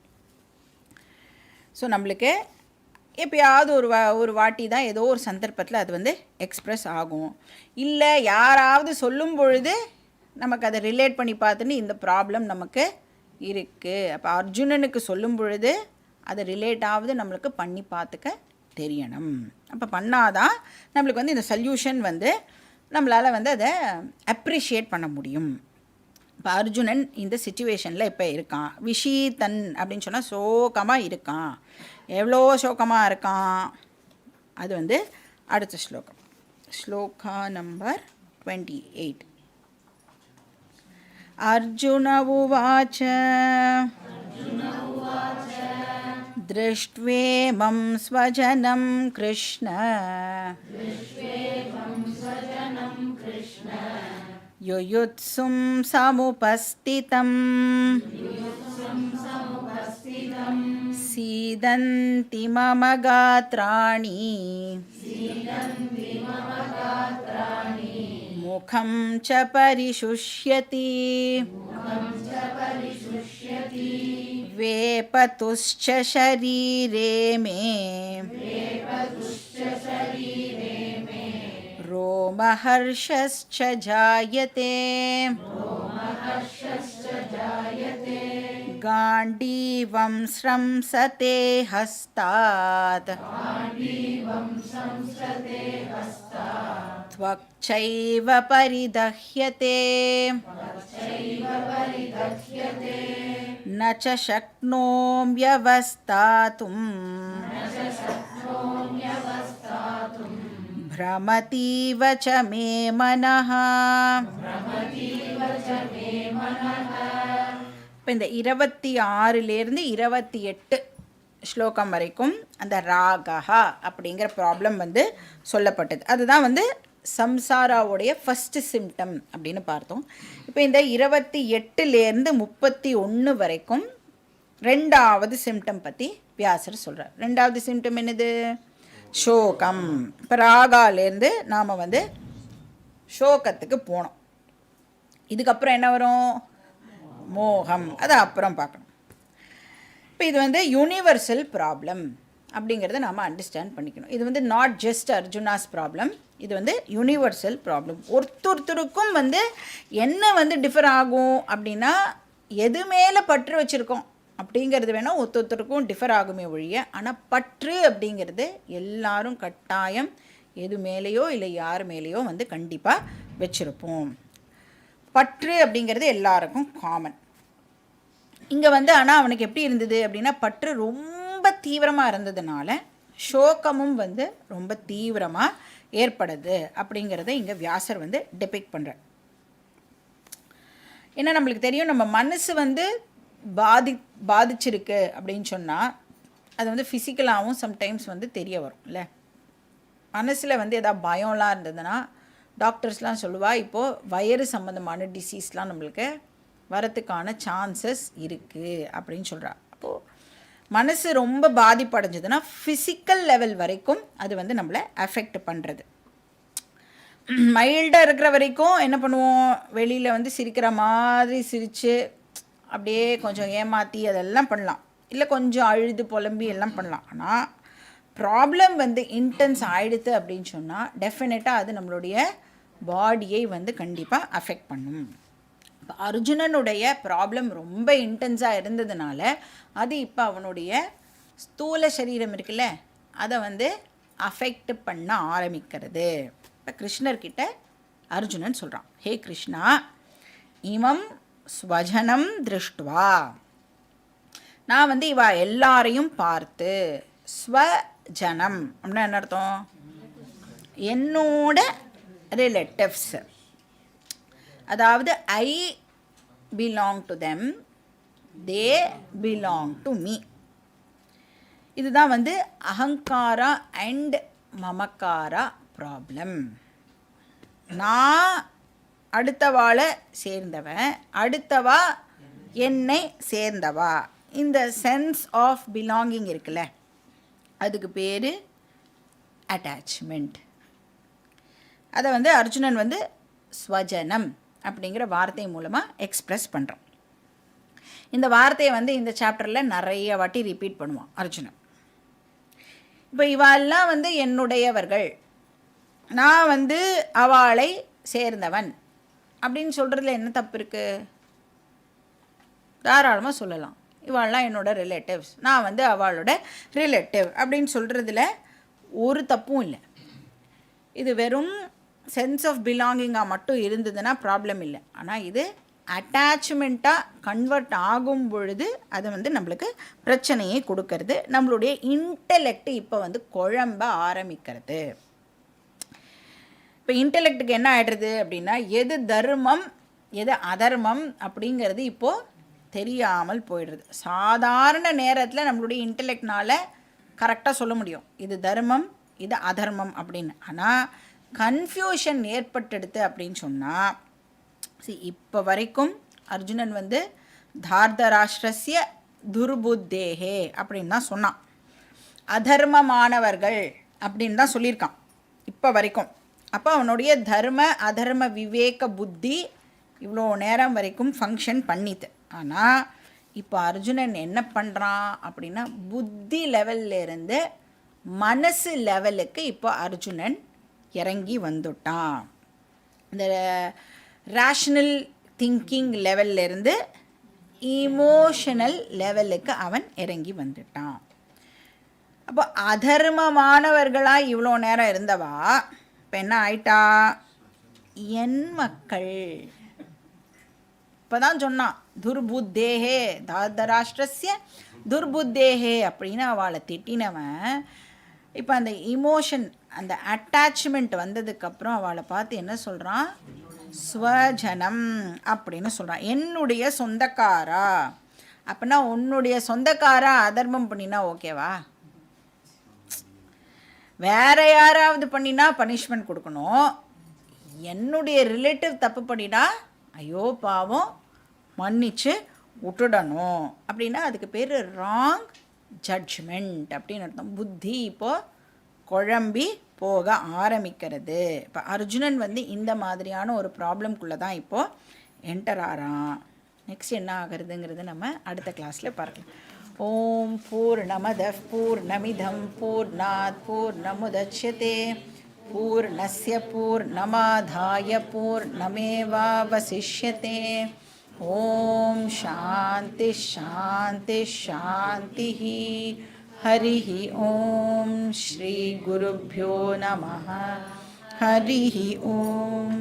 ஸோ நம்மளுக்கு எப்பயாவது ஒரு வாட்டி தான் ஏதோ ஒரு சந்தர்ப்பத்தில் அது வந்து எக்ஸ்ப்ரெஸ் ஆகும். இல்லை யாராவது சொல்லும் பொழுது நமக்கு அதை ரிலேட் பண்ணி பார்த்துன்னு இந்த ப்ராப்ளம் நமக்கு இருக்குது. அப்போ அர்ஜுனனுக்கு சொல்லும் பொழுது அதை ரிலேட் ஆகுது நம்மளுக்கு பண்ணி பார்த்துக்க தெரியணும். அப்போ பண்ணாதான் நம்மளுக்கு வந்து இந்த சொல்யூஷன் வந்து நம்மளால் வந்து அதை அப்ரிஷியேட் பண்ண முடியும். இப்போ அர்ஜுனன் இந்த சிச்சுவேஷனில் இப்போ இருக்கான். விஷீதன் அப்படின்னு சொன்னால் சோகமாக இருக்கான். எவ்வளோ சோகமாக இருக்கான் அது வந்து அடுத்த ஸ்லோகம். ஸ்லோகா நம்பர் 28. அர்ஜுன உவாச்ச திருஷ்ட்வேமம் ஸ்வஜனம் கிருஷ்ண யுயுத்சும் சமுபஸ்திதம் சீதந்தி மம காத்ராணி முகம் ச பரிசுஷ்யதி வேபதுஷ்ச ஷரீரே மே ரோமஹர்ஷஸ்ச ஜாயதே காண்டீவம் ஸ்ரம்சதே ஹஸ்தாத் त्वक्चैव परिदह्यते न च शक्नोम्यवस्थातुं भ्रमतीव च मे मनः. இப்போ இந்த 26லேருந்து 28 ஸ்லோகம் வரைக்கும் அந்த ராகா அப்படிங்கிற ப்ராப்ளம் வந்து சொல்லப்பட்டது. அதுதான் வந்து சம்சாராவுடைய ஃபஸ்ட்டு சிம்டம் அப்படின்னு பார்த்தோம். இப்போ இந்த 28லேருந்து 31 வரைக்கும் ரெண்டாவது சிம்டம் பற்றி வியாசர் சொல்கிறார். ரெண்டாவது சிம்டம் என்னது? சோகம். இப்போ ராகாலேருந்து நாம் வந்து சோகத்துக்கு போனோம். இதுக்கப்புறம் என்ன வரும்? மோகம். அதை அப்புறம் பார்க்கணும். இப்போ இது வந்து யூனிவர்சல் ப்ராப்ளம் அப்படிங்கிறத நாம் அண்டர்ஸ்டாண்ட் பண்ணிக்கணும். இது வந்து நாட் ஜஸ்ட் அர்ஜுனாஸ் ப்ராப்ளம், இது வந்து யூனிவர்சல் ப்ராப்ளம். ஒருத்தருக்கும் வந்து என்ன வந்து டிஃபர் ஆகும் அப்படின்னா எது மேலே பற்று வச்சுருக்கோம் அப்படிங்கிறது வேணால் ஒருத்தருக்கும் டிஃபர் ஆகுமே ஒழிய, ஆனால் பற்று அப்படிங்கிறது எல்லாரும் கட்டாயம் எது மேலேயோ இல்லை யார் மேலேயோ வந்து கண்டிப்பாக வச்சுருப்போம். பற்று அப்படிங்கிறது எல்லாருக்கும் காமன். இங்கே வந்து ஆனால் அவனுக்கு எப்படி இருந்தது அப்படின்னா பற்று ரொம்ப தீவிரமாக இருந்ததுனால சோகமும் வந்து ரொம்ப தீவிரமாக ஏற்படுது அப்படிங்கிறத இங்கே வியாசர் வந்து டெபிக்ட் பண்ணுறார். ஏன்னா நம்மளுக்கு தெரியும் நம்ம மனசு வந்து பாதிச்சிருக்கு அப்படின்னு சொன்னால் அது வந்து ஃபிசிக்கலாகவும் சம்டைம்ஸ் வந்து தெரிய வரும் இல்லை. மனசில் வந்து எதாவது பயம்லாம் இருந்ததுன்னா டாக்டர்ஸ்லாம் சொல்லுவா இப்போது வயிறு சம்மந்தமான டிசீஸ்லாம் நம்மளுக்கு வரத்துக்கான சான்சஸ் இருக்குது அப்படின்னு சொல்கிறா. அப்போது மனசு ரொம்ப பாதிப்படைஞ்சதுன்னா ஃபிசிக்கல் லெவல் வரைக்கும் அது வந்து நம்மளை அஃபெக்ட் பண்ணுறது. மைல்டாக இருக்கிற வரைக்கும் என்ன பண்ணுவோம், வெளியில் வந்து சிரிக்கிற மாதிரி சிரித்து அப்படியே கொஞ்சம் ஏமாற்றி அதெல்லாம் பண்ணலாம், இல்லை கொஞ்சம் அழுது புலம்பி எல்லாம் பண்ணலாம். ஆனால் ப்ராப்ளம் வந்து இன்டென்ஸ் ஆகிடுது அப்படின்னு சொன்னால் டெஃபினட்டாக அது நம்மளுடைய பாடியை வந்து கண்டிப்பாக அஃபெக்ட் பண்ணும். இப்போ அர்ஜுனனுடைய ப்ராப்ளம் ரொம்ப இன்டென்ஸாக இருந்ததுனால அது இப்போ அவனுடைய ஸ்தூல சரீரம் இருக்குல்ல அதை வந்து அஃபெக்ட் பண்ண ஆரம்பிக்கிறது. இப்போ கிருஷ்ணர்கிட்ட அர்ஜுனன் சொல்கிறான், ஹே கிருஷ்ணா, இமம் ஸ்வஜனம் திருஷ்டுவா, நான் வந்து இவா எல்லாரையும் பார்த்து, ஸ்வஜனம் அப்படின்னா என்ன அர்த்தம்? என்னோட ரிலேட்டிவ்ஸ், அதாவது I belong to them, they belong to me. இதுதான் வந்து அகங்காரா அண்ட் மமக்காரா ப்ராப்ளம். நான் அடுத்தவாளை சேர்ந்தவன், அடுத்தவா என்னை சேர்ந்தவா, இந்த சென்ஸ் ஆஃப் பிலாங்கிங் இருக்குல்ல அதுக்கு பேர் அட்டாச்மெண்ட். அதை வந்து அர்ஜுனன் வந்து ஸ்வஜனம் அப்படிங்கிற வார்த்தை மூலமாக எக்ஸ்ப்ரெஸ் பண்ணுறான். இந்த வார்த்தையை வந்து இந்த சாப்டரில் நிறைய வாட்டி ரிப்பீட் பண்ணுவான் அர்ஜுனன். இப்போ இவாளெல்லாம் வந்து என்னுடையவர்கள், நான் வந்து அவளை சேர்ந்தவன் அப்படின்னு சொல்கிறதுல என்ன தப்பு இருக்குது? தாராளமாக சொல்லலாம். இவாள்லாம் என்னோடய ரிலேட்டிவ்ஸ், நான் வந்து அவளோட ரிலேட்டிவ் அப்படின்னு சொல்கிறதுல ஒரு தப்பும் இல்லை. இது வெறும் சென்ஸ் ஆஃப் பிலாங்கிங்காக மட்டும் இருந்ததுன்னா ப்ராப்ளம் இல்லை. ஆனால் இது அட்டாச்மெண்ட்டாக கன்வெர்ட் ஆகும் பொழுது அது வந்து நம்மளுக்கு பிரச்சனையை கொடுக்கறது. நம்மளுடைய இன்டெலெக்ட் இப்போ வந்து குழம்ப ஆரம்பிக்கிறது. இப்போ இன்டெலெக்ட்டுக்கு என்ன ஆகிடுறது அப்படின்னா, எது தர்மம் எது அதர்மம் அப்படிங்கிறது இப்போது தெரியாமல் போயிடுறது. சாதாரண நேரத்தில் நம்மளுடைய இன்டெலெக்ட்னால் கரெக்டாக சொல்ல முடியும் இது தர்மம் இது அதர்மம் அப்படின்னு. ஆனால் கன்ஃபியூஷன் ஏற்பட்டெடுத்து அப்படின்னு சொன்னால், இப்போ வரைக்கும் அர்ஜுனன் வந்து தார்தராஷ்டிரஸ்ய துர்புத்தேகே அப்படின்னு தான் சொன்னான். அதர்மமானவர்கள் அப்படின்னு தான் சொல்லியிருக்கான் இப்போ வரைக்கும். அப்போ அவனுடைய தர்ம அதர்ம விவேக புத்தி இவ்வளோ நேரம் வரைக்கும் ஃபங்க்ஷன் பண்ணிது. ஆனால் இப்போ அர்ஜுனன் என்ன பண்ணுறான் அப்படின்னா, புத்தி லெவல்லேருந்து மனசு லெவலுக்கு இப்போ அர்ஜுனன் இறங்கி வந்துட்டான். இந்த ரேஷ்னல் திங்கிங் லெவல்லேருந்து இமோஷனல் லெவலுக்கு அவன் இறங்கி வந்துட்டான். அப்போ அதர்மமானவர்களாக இவ்வளோ நேரம் இருந்தவா இப்போ என்ன ஆயிட்டா? என் மக்கள். இப்போ தான் சொன்னான் துர்புத்தேகே தார்தராஷ்டிரஸ்ய துர்புத்தேகே அப்படின்னு அவளை திட்டினவன் இப்போ அந்த இமோஷன் அந்த அட்டாச்மெண்ட் வந்ததுக்கப்புறம் அவளை பார்த்து என்ன சொல்கிறான்? ஸ்வஜனம் அப்படின்னு சொல்கிறான். என்னுடைய சொந்தக்காரா. அப்படின்னா உன்னுடைய சொந்தக்காரா அதர்மம் பண்ணினா ஓகேவா? வேற யாராவது பண்ணினா பனிஷ்மெண்ட் கொடுக்கணும். என்னுடைய ரிலேட்டிவ் தப்பு பண்ணினா ஐயோ பாவம் மன்னிச்சு விட்டுடணும். அப்படின்னா அதுக்கு பேர் ராங் ஜட்ஜ்மெண்ட் அப்படின்னு அர்த்தம். புத்தி இப்போது குழம்பி போக ஆரம்பிக்கிறது. இப்போ அர்ஜுனன் வந்து இந்த மாதிரியான ஒரு ப்ராப்ளம்குள்ளே தான் இப்போது என்டர் ஆகிறான். நெக்ஸ்ட் என்ன ஆகிறதுங்கிறது நம்ம அடுத்த கிளாஸில் பார்க்கலாம். ஓம் பூர்ணமதః பூர்ணமிதம் பூர்ணாத் பூர்ணமுதச்யதே பூர்ணஸ்ய பூர்ணமாதாய பூர்ணமேவாவசிஷ்யதே. ஓம் சாந்தி சாந்தி சாந்தி. हरिः ॐ श्री गुरुभ्यो नमः. हरिः ॐ.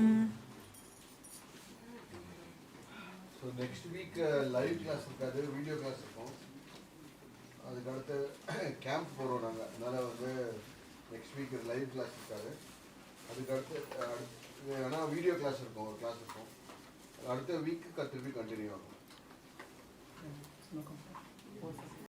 So next week live class இருக்காது, வீடியோ கிளாஸ் இருக்கும். அதுக்கு அடுத்து கேம்ப் போகிறோம் நாங்கள். அதனால் வந்து நெக்ஸ்ட் வீக் லைவ் கிளாஸ் இருக்காது. அதுக்கு அடுத்து ஆனால் வீடியோ கிளாஸ் இருக்கும், ஒரு கிளாஸ் இருக்கும். அடுத்த வீக்கு திருப்பி கண்டினியூ ஆகும்.